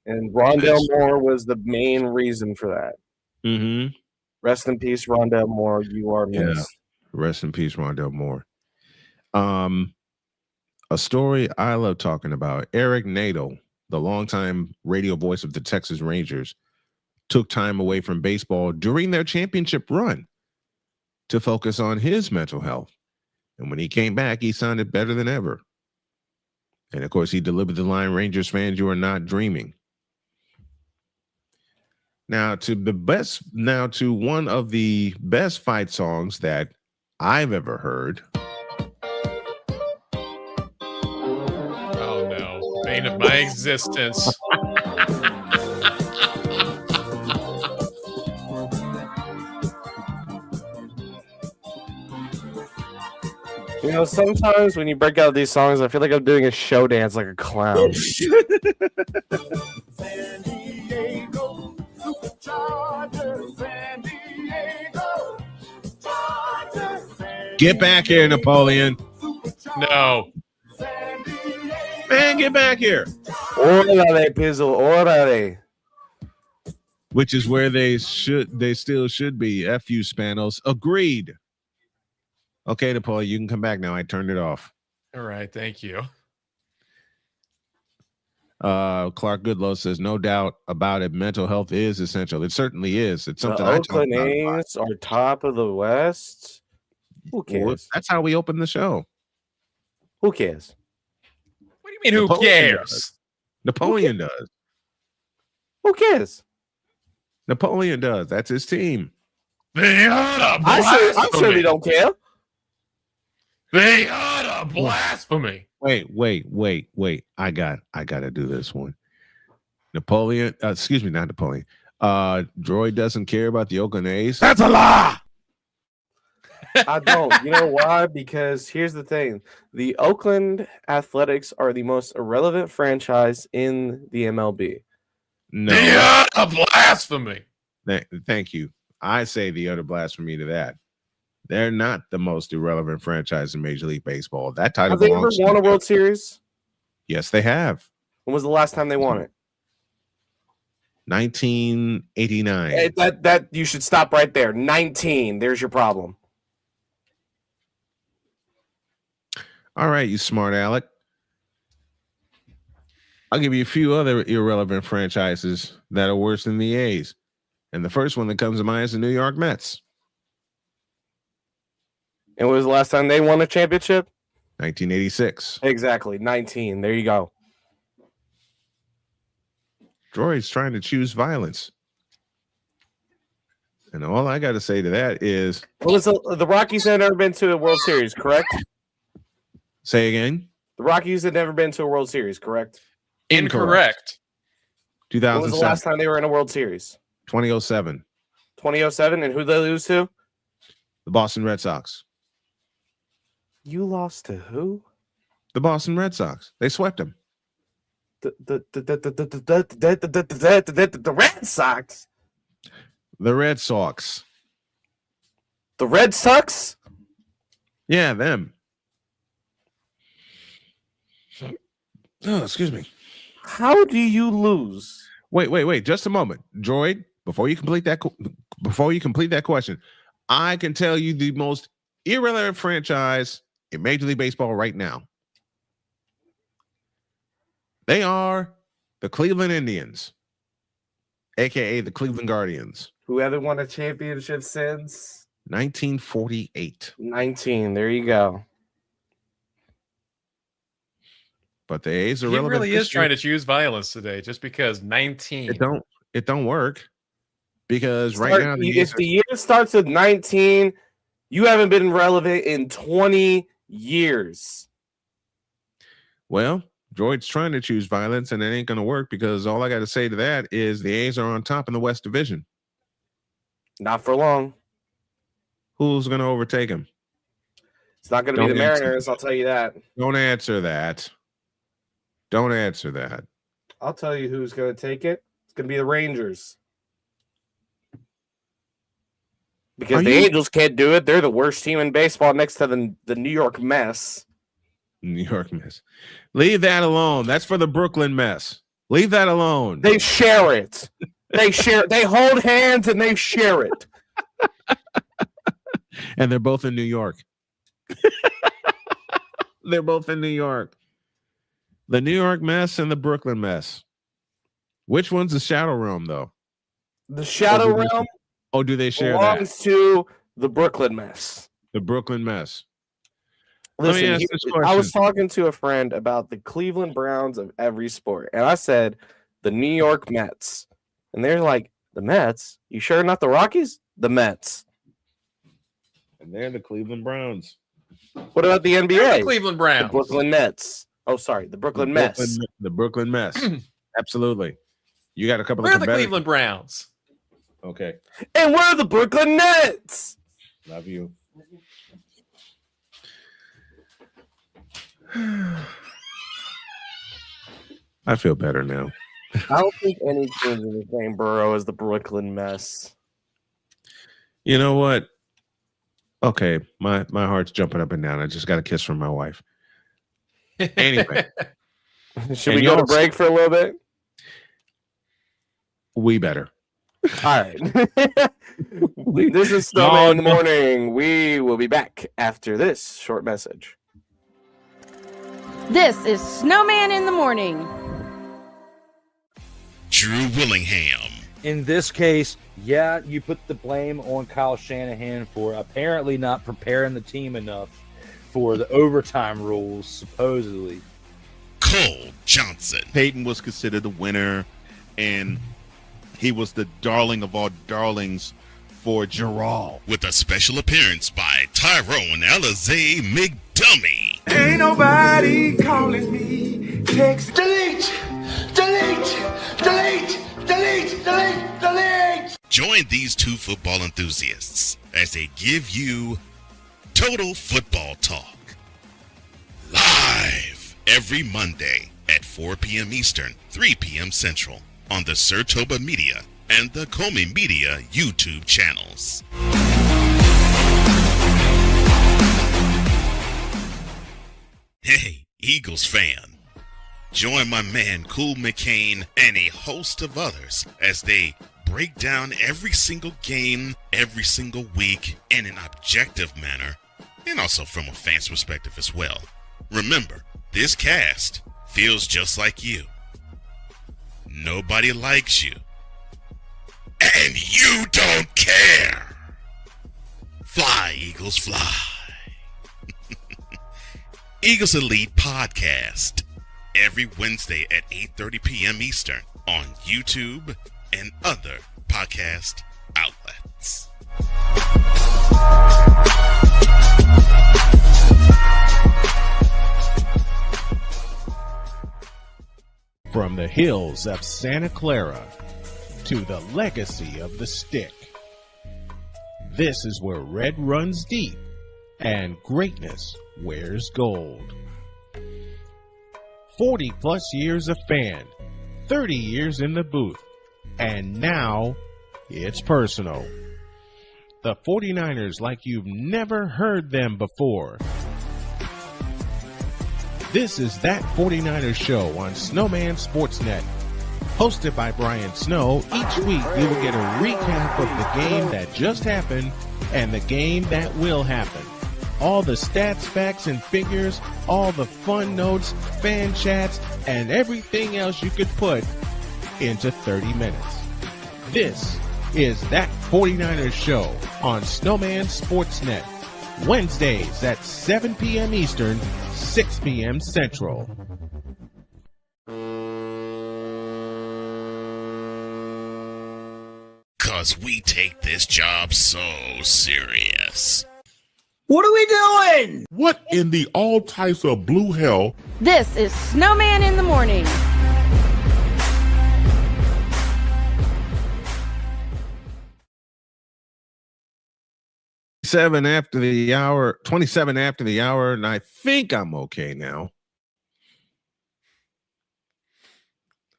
S3: And Rondell Moore was the main reason for that.
S1: Mm-hmm.
S3: Rest in peace, Rondell Moore. You are missed.
S1: Yeah. Rest in peace, Rondell Moore. A story I love talking about. Eric Nadeau, the longtime radio voice of the Texas Rangers, took time away from baseball during their championship run to focus on his mental health. And when he came back, he sounded better than ever. And of course, he delivered the line, Rangers fans, you are not dreaming. Now to one of the best fight songs that I've ever heard.
S2: Oh no. Bane of my existence.
S3: You know, sometimes when you break out these songs, I feel like I'm doing a show dance like a clown.
S18: San Diego, Superchargers, San Diego, Chargers,
S1: Get back here, Napoleon.
S2: No.
S1: Man, get back here.
S3: Orale, Pizzle, orale.
S1: Which is where they still should be. F you, Spanos. Agreed. Okay, Napoleon, you can come back now. I turned it off.
S2: All right, thank you.
S1: Clark Goodlow says, no doubt about it, mental health is essential. It certainly is. It's something
S3: the
S1: I talk
S3: Oakland
S1: about.
S3: A's are top of the West. Who cares?
S1: Well, that's how we open the show.
S3: Who cares?
S2: What do you mean, who
S1: Napoleon
S2: cares?
S1: does. Napoleon does.
S3: Who cares?
S1: Napoleon does. That's his team.
S2: They ought to
S3: I certainly don't care.
S2: They ought to blasphemy.
S1: Wait. I got to do this one. Napoleon, excuse me, not Napoleon. Droid doesn't care about the Oakland A's.
S19: That's a lie.
S3: I don't. You know why? Because here's the thing. The Oakland Athletics are the most irrelevant franchise in the MLB.
S1: No.
S2: They ought to blasphemy.
S1: Thank you. I say the utter blasphemy to that. They're not the most irrelevant franchise in Major League Baseball. That title
S3: Have they ever
S1: belongs to
S3: won a
S1: them.
S3: World Series?
S1: Yes, they have.
S3: When was the last time they won it?
S1: 1989.
S3: Hey, that you should stop right there. 19. There's your problem.
S1: All right, you smart Alec. I'll give you a few other irrelevant franchises that are worse than the A's. And the first one that comes to mind is the New York Mets.
S3: And when was the last time they won a championship?
S1: 1986.
S3: Exactly. 19. There you go.
S1: Droid's trying to choose violence. And all I got to say to that is...
S3: Well, the Rockies had never been to a World Series, correct?
S1: Say again?
S3: The Rockies had never been to a World Series, correct?
S2: Incorrect.
S1: 2007.
S3: When was the last time they were in a World Series?
S1: 2007.
S3: 2007, and who they lose to?
S1: The Boston Red Sox.
S3: You lost to who?
S1: The Boston Red Sox. They swept them.
S3: The Red Sox.
S1: The Red Sox.
S3: The Red Sox?
S1: Yeah, them. Oh, excuse me.
S3: How do you lose?
S1: Wait. Just a moment, Droid. Before you complete that question, I can tell you the most irrelevant franchise in Major League Baseball right now. They are the Cleveland Indians, aka the Cleveland Guardians.
S3: Who haven't won a championship since
S1: 1948.
S3: 19. There you go.
S1: But the A's are
S2: He
S1: relevant.
S2: really is trying to choose violence today, just because 19.
S1: It don't work because right now
S3: if the year starts with 19, you haven't been relevant in 20 years.
S1: Well, Droid's trying to choose violence, and it ain't going to work because all I got to say to that is the A's are on top in the West Division.
S3: Not for long.
S1: Who's going to overtake him?
S3: It's not going to be the Mariners, I'll tell you that.
S1: Don't answer that. Don't answer that.
S3: I'll tell you who's going to take it. It's going to be the Rangers. Because the Angels can't do it. They're the worst team in baseball next to the New York Mess.
S1: New York Mess. Leave that alone. That's for the Brooklyn Mess. Leave that alone.
S3: They share it. They hold hands and they share it.
S1: And they're both in New York. They're both in New York. The New York Mess and the Brooklyn Mess. Which one's the Shadow Realm, though?
S3: The Shadow Realm
S1: do they share
S3: belongs
S1: that?
S3: to the Brooklyn Mess.
S1: The Brooklyn Mess.
S3: Listen, I was talking to a friend about the Cleveland Browns of every sport, and I said the New York Mets, and they're like, The Mets? You sure not the Rockies? The Mets.
S1: And they're the Cleveland Browns.
S3: What about the NBA?
S2: They're the Cleveland Browns.
S3: The Brooklyn Nets. Oh, sorry, the Brooklyn Mets.
S1: The Brooklyn Mets. Absolutely. You got a couple of
S2: We're the Cleveland Browns.
S1: Okay.
S3: And we're the Brooklyn Nets.
S1: Love you. I feel better now.
S3: I don't think any team's in the same borough as the Brooklyn Mess.
S1: You know what? Okay, my heart's jumping up and down. I just got a kiss from my wife. Anyway.
S3: Should we go to break for a little bit?
S1: We better.
S3: All right. This is Snowman in the Morning. We will be back after this short message.
S5: This is Snowman in the Morning.
S8: Drew Willingham.
S12: In this case, yeah, you put the blame on Kyle Shanahan for apparently not preparing the team enough for the overtime rules, supposedly.
S8: Cole Johnson.
S13: Peyton was considered the winner, and he was the darling of all darlings for Gerald.
S8: With a special appearance by Tyrone Alizé McDummy.
S14: Ain't nobody calling me. Text delete, delete, delete, delete, delete, delete.
S8: Join these two football enthusiasts as they give you Total Football Talk. Live every Monday at 4 p.m. Eastern, 3 p.m. Central on the Sertoba Media and the Comey Media YouTube channels. Hey, Eagles fan. Join my man Cool McCain and a host of others as they break down every single game, every single week in an objective manner, and also from a fan's perspective as well. Remember, this cast feels just like you. Nobody likes you. And you don't care. Fly, Eagles, fly. Eagles Elite Podcast. Every Wednesday at 8:30 p.m. Eastern on YouTube and other podcast outlets.
S15: From the hills of Santa Clara to the legacy of the stick, this is where red runs deep and greatness wears gold. 40 plus years of fan, 30 years in the booth, and now it's personal. The 49ers like you've never heard them before. This is That 49ers Show on Snowman Sportsnet. Hosted by Brian Snow, each week you will get a recap of the game that just happened and the game that will happen. All the stats, facts, and figures, all the fun notes, fan chats, and everything else you could put into 30 minutes. This is That 49ers Show on Snowman Sportsnet. Wednesdays at 7 p.m. Eastern, 6 p.m. Central.
S8: Cause we take this job so serious.
S11: What are we doing?
S9: What in the all types of blue hell?
S5: This is Snowman in the Morning.
S1: 27 after the hour, and I think I'm okay now.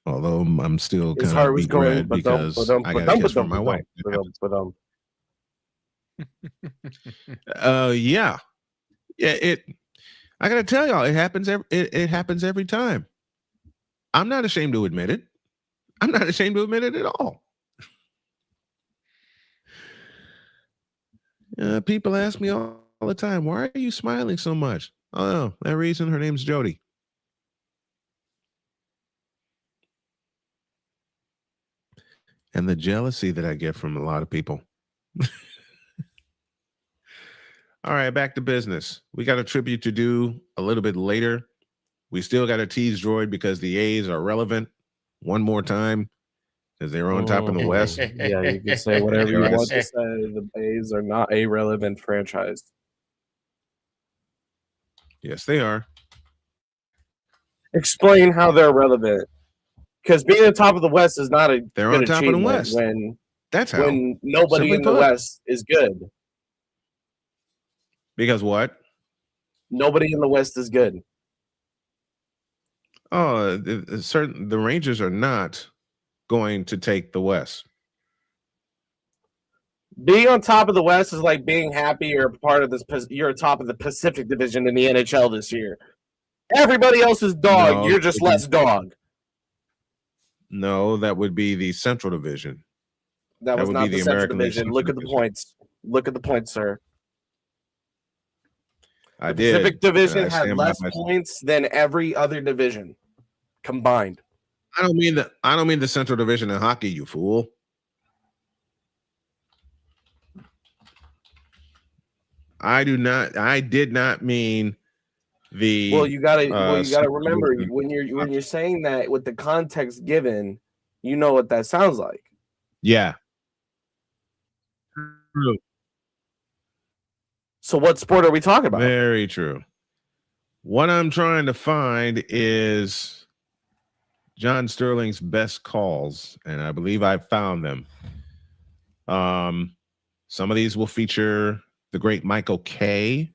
S1: Although I'm still kind of beat red because I got a kiss from my wife. Yeah. I gotta tell y'all, it happens every time. I'm not ashamed to admit it. I'm not ashamed to admit it at all. People ask me all the time, why are you smiling so much? Oh, no, that reason, her name's Jody. And the jealousy that I get from a lot of people. All right, back to business. We got a tribute to do a little bit later. We still got to tease Droid because the A's are relevant one more time. because they're on top of the West.
S3: Yeah, you can say whatever you want to say. The A's are not a relevant franchise.
S1: Yes, they are.
S3: Explain how they're relevant. Because being on top of the West is not a
S1: They're
S3: good
S1: on top of the
S3: achievement
S1: West.
S3: when
S1: That's how.
S3: when nobody
S1: Simply
S3: in the
S1: put.
S3: West is good.
S1: Because what?
S3: Nobody in the West is good.
S1: Oh, the Rangers are not going to take the West.
S3: Being on top of the West is like being happy you're part of this. You're top of the Pacific Division in the NHL this year. Everybody else is dog.
S1: No,
S3: You're just less dog.
S1: No, that would be the Central Division.
S3: That was
S1: would
S3: not
S1: be
S3: the
S1: the
S3: Central
S1: American League
S3: Division.
S1: Central
S3: Look at the
S1: Division.
S3: points. Look at the points, sir.
S1: I
S3: The
S1: did.
S3: Pacific Division
S1: and I
S3: had
S1: stand by
S3: less
S1: my-
S3: points than every other division combined.
S1: I don't mean the Central Division in hockey, you fool. I did not mean the.
S3: Well, you gotta
S1: Central
S3: remember
S1: Division.
S3: when you're saying that with the context given, you know what that sounds like.
S1: Yeah. True.
S3: So what sport are we talking about?
S1: Very true. What I'm trying to find is John Sterling's best calls, and I believe I found them. Some of these will feature the great Michael Kay,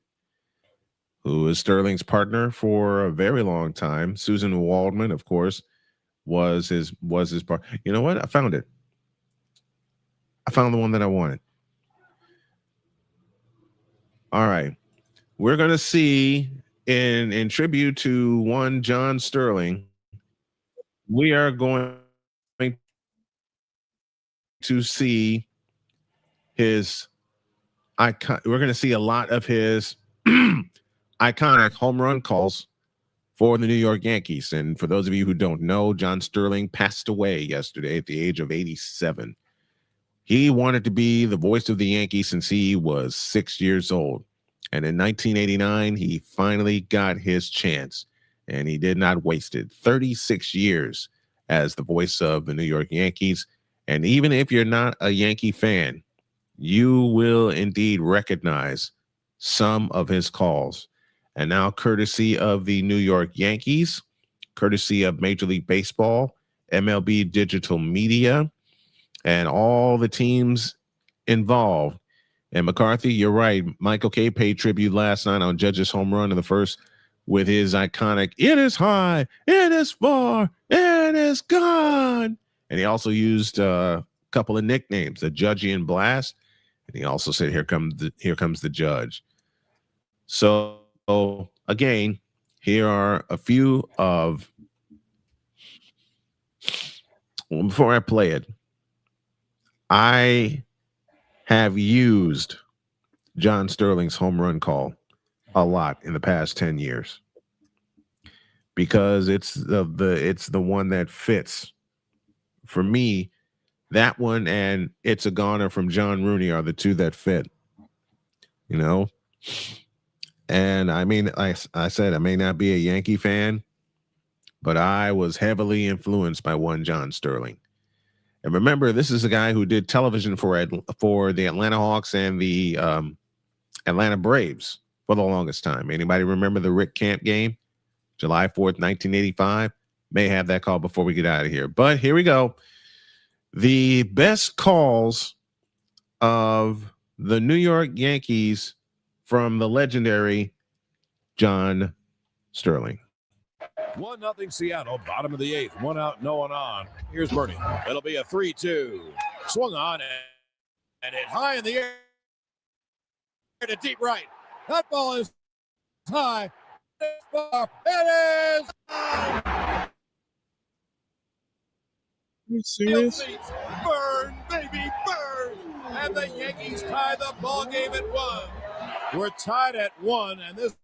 S1: who is Sterling's partner for a very long time. Susan Waldman, of course, was his part. You know what? I found it. I found the one that I wanted. All right. We're going to see in tribute to one John Sterling, we are going to see his icon. We're going to see a lot of his iconic home run calls for the New York Yankees. And for those of you who don't know, John Sterling passed away yesterday at the age of 87. He wanted to be the voice of the Yankees since he was 6 years old. And in 1989, he finally got his chance, and he did not waste it. 36 years as the voice of the New York Yankees. And even if you're not a Yankee fan, you will indeed recognize some of his calls. And now, courtesy of the New York Yankees, courtesy of Major League Baseball, MLB Digital Media, and all the teams involved. And McCarthy, you're right. Michael Kay paid tribute last night on Judge's home run in the first with his iconic, "It is high, it is far, it is gone." And he also used a couple of nicknames, the Judgian Blast. And he also said, here comes the Judge. So again, here are a few of, before I play it, I have used John Sterling's home run call a lot in the past 10 years because it's the one that fits. For me, that one and "It's a Goner" from John Rooney are the two that fit, you know? And I mean, I said, I may not be a Yankee fan, but I was heavily influenced by one John Sterling. And remember, this is a guy who did television for the Atlanta Hawks and the Atlanta Braves for the longest time. Anybody remember the Rick Camp game? July 4th, 1985? May have that call before we get out of here. But here we go. The best calls of the New York Yankees from the legendary John Sterling.
S19: 1-0 Seattle, bottom of the eighth. 1 out, no one on. Here's Bernie. It'll be a 3-2. Swung on and it high in the air to deep right. That ball is high. It's far. It is high.
S1: You serious?
S19: Burn, baby, burn. And the Yankees tie the ball game at 1. We're tied at 1, and this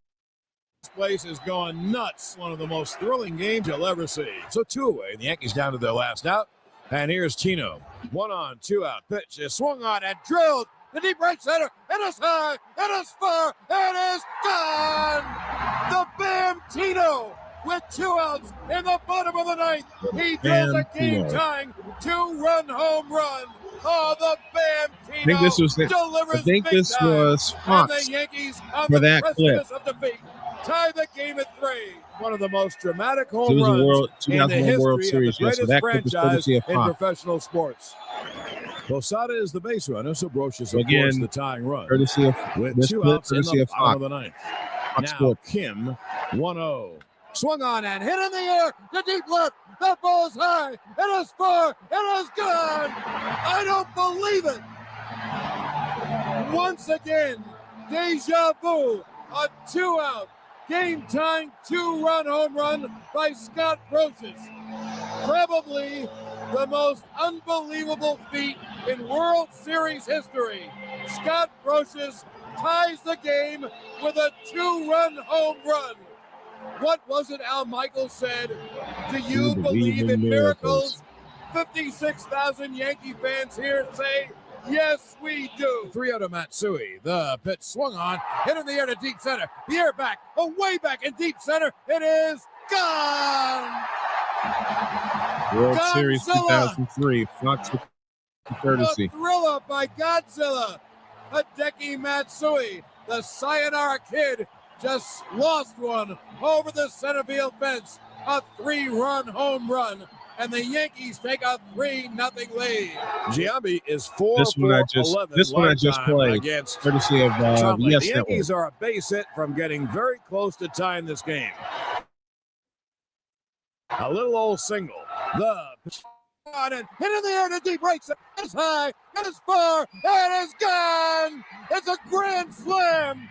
S19: place is going nuts. One of the most thrilling games you'll ever see. So 2 away. The Yankees down to their last out. And here's Tino. 1 on, 2 out. Pitch is swung on and drilled. The deep right center. It is high. It is far. It is gone. The Bam Tino with 2 outs in the bottom of the ninth. He throws a game-tying 2-run home run. Oh, the Bambino
S1: I think this was
S19: delivers
S1: I think
S19: big
S1: this
S19: time.
S1: was
S19: And
S1: Fox
S19: the Yankees on
S1: for
S19: the
S1: that clip.
S19: precipice of defeat tie the game at 3. One of the most dramatic
S1: It
S19: home
S1: was a
S19: runs in the
S1: 2001 World
S19: history of
S1: Series.
S19: the
S1: Yes, so
S19: greatest
S1: that clip was
S19: franchise
S1: courtesy of
S19: in
S1: Fox.
S19: professional sports. Posada is the base runner, so Brocious, of
S1: Again,
S19: course, the tying run.
S1: courtesy of
S19: With
S1: this
S19: 2
S1: clip,
S19: outs in
S1: courtesy
S19: the
S1: of
S19: bottom
S1: Fox.
S19: of the ninth.
S1: Fox
S19: Now
S1: Sports.
S19: Kim, 1-0. Swung on and hit in the air to deep left. That ball is high. It is far. It is gone. I don't believe it. Once again, deja vu. A 2-out, game-tying 2-run home run by Scott Brocious. Probably the most unbelievable feat in World Series history. Scott Brocious ties the game with a 2-run home run. What was it Al Michaels said? Do you believe in miracles? 56,000 Yankee fans here say, yes, we do. 3-0 to Matsui. The pitch swung on, hit in the air to deep center. The air back, away back in deep center. It is gone.
S1: World
S19: Godzilla.
S1: Series 2003. Fox with courtesy.
S19: A thriller by Godzilla. Hideki Matsui, the Sayonara Kid, just lost one over the center field fence. A 3-run home run, and the Yankees take a 3-0 lead. Giambi is 4
S1: This one I just
S19: 11
S1: this one I just
S19: lifetime
S1: played.
S19: against
S1: Courtesy of
S19: Trombley.
S1: Yes
S19: The
S1: Network.
S19: Yankees are a base hit from getting very close to tying this game. A little old single. The pitch on and hit in the air to deep right. It is high. It is far. It is gone. It's a grand slam.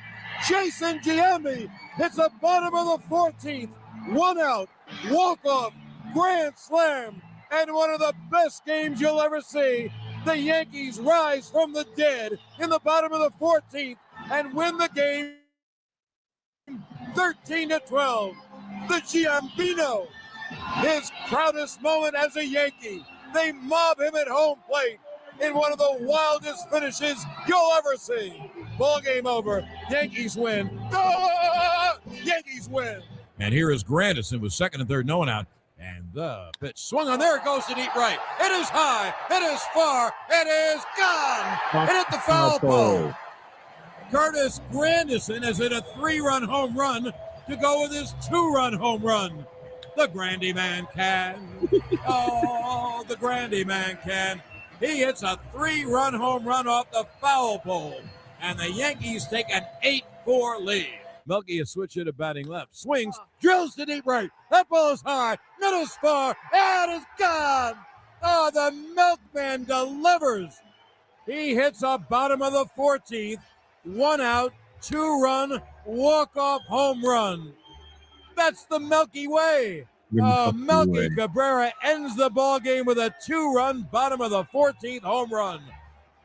S19: Jason Giambi hits the bottom of the 14th. 1 out. Walk off. Grand slam. And one of the best games you'll ever see. The Yankees rise from the dead in the bottom of the 14th and win the game 13-12. The Giambino, his proudest moment as a Yankee. They mob him at home plate in one of the wildest finishes you'll ever see. Ball game over. Yankees win. Yankees win. And here is Grandison with second and third, no one out. And the pitch swung on. There it goes to deep right. It is high. It is far. It is gone. It hit the foul pole. Curtis Grandison has hit a 3-run home run to go with his 2-run home run. The Grandy Man can. Oh, the Grandy Man can. He hits a 3-run home run off the foul pole. And the Yankees take an 8-4 lead. Melky is switching to batting left. Swings, drills to deep right. That ball is high. That is far. And it's gone. Oh, the Milkman delivers. He hits a bottom of the 14th. 1 out, 2-run, walk-off home run. That's the Milky Way. Melky Cabrera ends the ball game with a 2-run bottom of the 14th home run.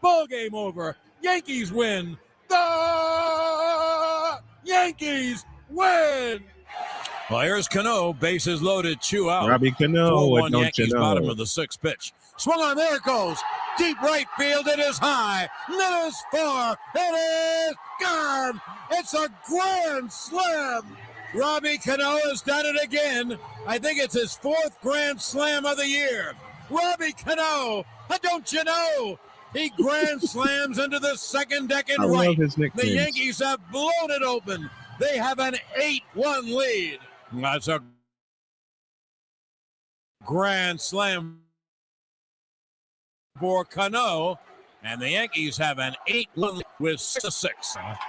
S19: Ball game over. Yankees win. The Yankees win. Well, here's Cano, bases loaded, 2 out.
S1: Robbie Cano,
S19: 4-1
S1: what don't
S19: Yankees,
S1: you know?
S19: bottom of the 6th pitch. Swung on, there it goes. Deep right field, it is high. It is far. It is gone. It's a grand slam. Robbie Cano has done it again. I think it's his 4th grand slam of the year. Robbie Cano, don't you know? He grand slams into the second deck in
S1: I love
S19: right.
S1: his nicknames.
S19: The Yankees have blown it open. They have an 8-1 lead. That's a grand slam for Cano. And the Yankees have an 8-1 lead with 6-6.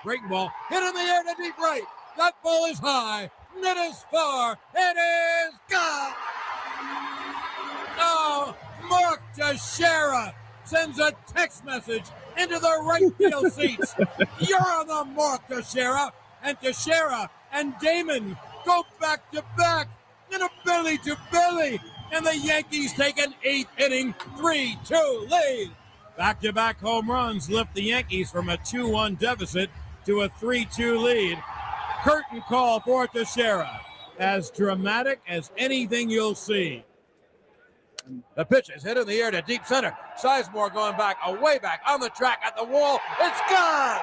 S19: Breaking ball, hit in the air to deep right. That ball is high. It is far. It is gone. Oh, Mark Teixeira sends a text message into the right field seats. You're on the mark, Teixeira. And Teixeira and Damon go back to back in a belly to belly. And the Yankees take an 8th inning 3-2 lead. Back-to-back home runs lift the Yankees from a 2-1 deficit to a 3-2 lead. Curtain call for Teixeira. As dramatic as anything you'll see. The pitch is hit in the air to deep center. Sizemore going back, away back, on the track, at the wall. It's gone!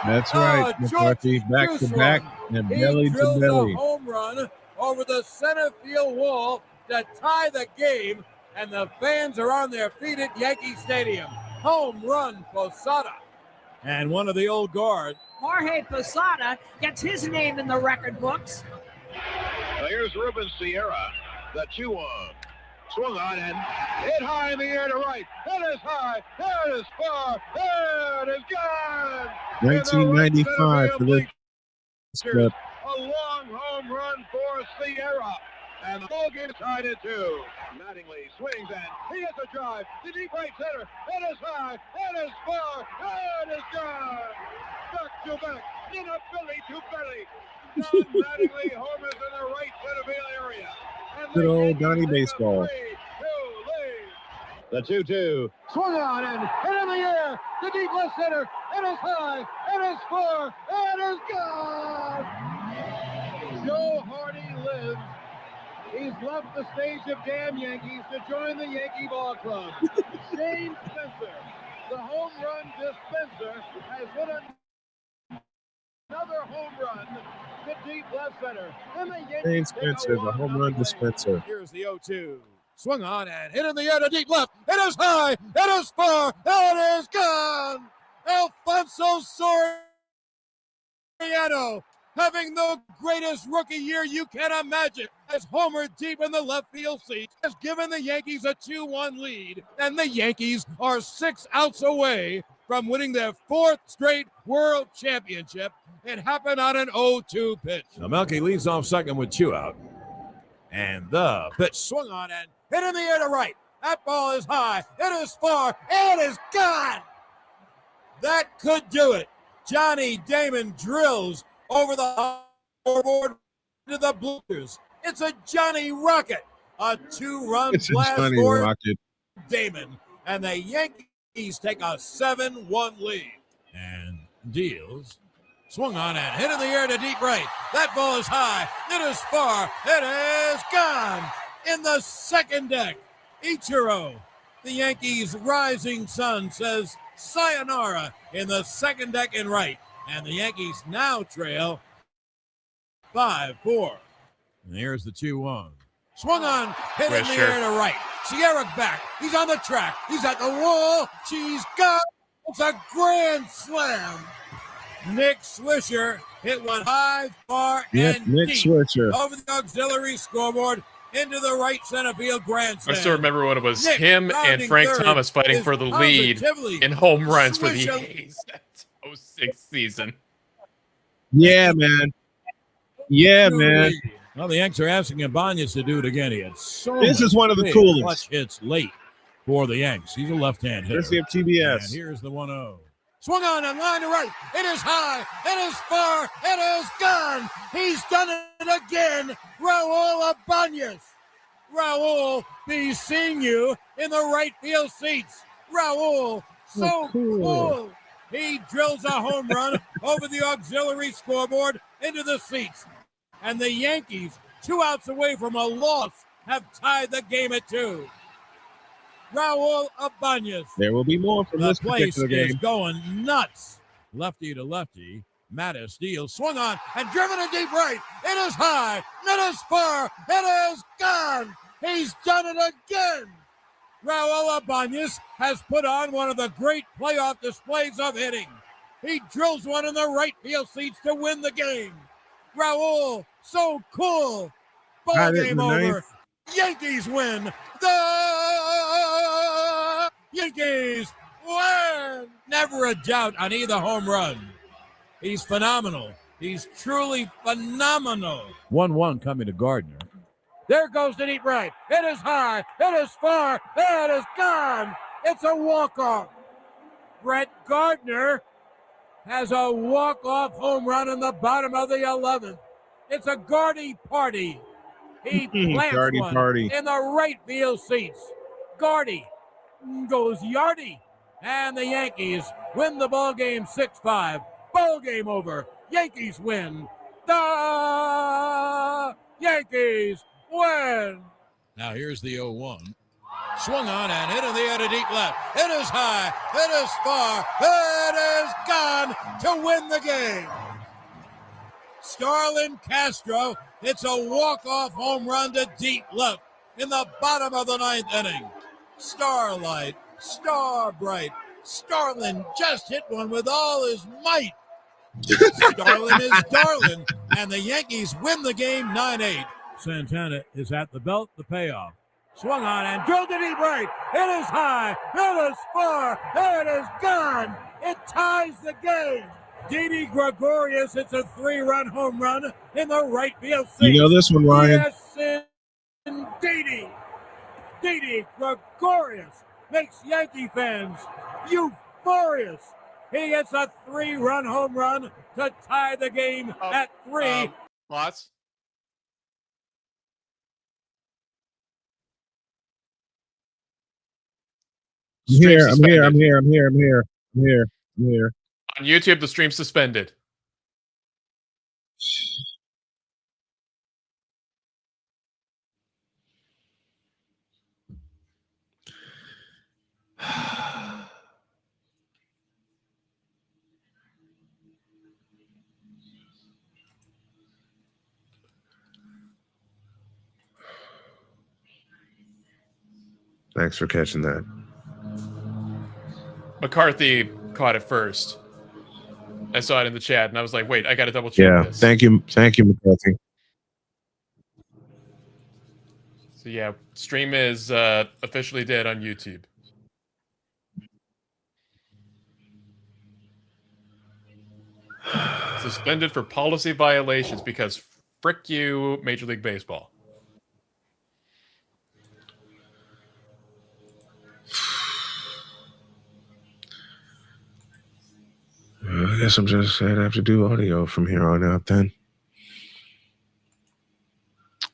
S1: That's right, McCarthy. Back to back and belly to belly.
S19: A home run over the center field wall to tie the game, and the fans are on their feet at Yankee Stadium. Home run, Posada. And one of the old guard.
S21: Jorge Posada gets his name in the record books.
S7: Now here's Ruben Sierra, the 2-1. Swung on and hit high in the air to right. It is high. It is far. It is gone.
S1: 1995 for this clip.
S7: A long home run for Sierra. And the ball game is tied at 2. Mattingly swings and he hits a drive to deep right center. It is high. It is far. It is gone. Back to back. In a belly to belly. John Mattingly homers in the right center field area.
S1: Good old Donnie baseball.
S7: The 2-2. Swung on and hit in the air. The deep left center. It is high. It is far. It is gone. Joe Hardy lives. He's left the stage of Damn Yankees to join the Yankee Ball Club. Shane Spencer, the home run dispenser, has hit another home run to deep left center. And the Yankees
S1: Shane Spencer, the home run dispenser.
S19: Here's the 0-2. Swung on and hit in the air to deep left. It is high. It is far. It is gone. Alfonso Soriano, having the greatest rookie year you can imagine, has homered deep in the left field seat, has given the Yankees a 2-1 lead, and the Yankees are 6 outs away from winning their 4th straight World Championship. It happened on an 0-2 pitch. Now Melky leads off second with 2 out. And the pitch swung on and hit in the air to right. That ball is high. It is far. It is gone. That could do it. Johnny Damon drills over the scoreboard to the Blues. It's a Johnny Rocket. A 2-run blast for
S1: Rocket.
S19: Damon. And the Yankees take a 7-1 lead. And deals. Swung on and hit in the air to deep right. That ball is high. It is far. It is gone. In the second deck, Ichiro, the Yankees' rising sun, says sayonara in the second deck in right. And the Yankees now trail 5-4. And here's the 2-1. Swung on, hit in the air to right. Sierra back. He's on the track. He's at the wall. She's gone. It's a grand slam. Nick Swisher hit one high, far, and
S1: Nick
S19: deep
S1: Swisher.
S19: over the auxiliary scoreboard into the right center field grand slam.
S2: I still remember when it was
S19: Nick
S2: him and Frank Thomas fighting for the lead in home runs for the Yankees. That's 06 season.
S1: Yeah, man. Yeah, man.
S19: Well, the Yanks are asking Ibanez to do it again. He had so
S1: This is one of the
S19: big
S1: coolest.
S19: clutch hits late for the Yanks. He's a left-hand hitter.
S1: Courtesy of TBS.
S19: And here's the 1-0. Swung on and line to right. It is high. It is far. It is gone. He's done it again. Raul Ibanez. Raul, be seeing you in the right field seats. Raul, so cool. He drills a home run over the auxiliary scoreboard into the seats. And the Yankees, 2 outs away from a loss, have tied the game at 2. Raul Ibanez.
S1: There will be more from this
S19: place
S1: particular
S19: is
S1: game.
S19: going nuts. Lefty to lefty. Mattis deals, swung on, and driven to deep right. It is high. It is far. It is gone. He's done it again. Raul Ibanez has put on one of the great playoff displays of hitting. He drills one in the right field seats to win the game. Raul, so cool. Ball game over. Yankees win. The Yankees win. Never a doubt on either home run. He's phenomenal. He's truly phenomenal. 1-1 coming to Gardner. There goes the deep right. It is high. It is far. It is gone. It's a walk-off. Brett Gardner has a walk-off home run in the bottom of the 11th. It's a Gardy party. He plants
S1: Gardy
S19: one
S1: party.
S19: in the right field seats. Gardy goes Yardy. And the Yankees win the ball game 6-5. Ball game over. Yankees win. The Yankees win. Now here's the 0-1. Swung on and hit in the air to deep left. It is high. It is far. It is gone to win the game. Starlin Castro It's a walk-off home run to deep left in the bottom of the ninth inning. Starlight, Starbright, Starlin just hit one with all his might. Starlin is Darlin, and the Yankees win the game 9-8. Santana is at the belt, the payoff. Swung on and drilled to deep right. It is high, it is far, it is gone. It ties the game. Didi Gregorius hits a 3-run home run in the right field seats.
S1: You know this one, Ryan.
S19: Yes, indeedy. Didi Gregorius makes Yankee fans euphorious. He hits a 3-run home run to tie the game at 3.
S2: Lots.
S1: I'm here.
S2: On YouTube, the stream's suspended.
S1: Thanks for catching that.
S2: McCarthy caught it first. I saw it in the chat, and I was like, wait, I got to double check this.
S1: Thank you, McCarthy.
S2: So yeah, stream is officially dead on YouTube. Suspended for policy violations because frick you, Major League Baseball.
S1: I guess I'm just going to have to do audio from here on out then.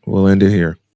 S1: We'll end it here.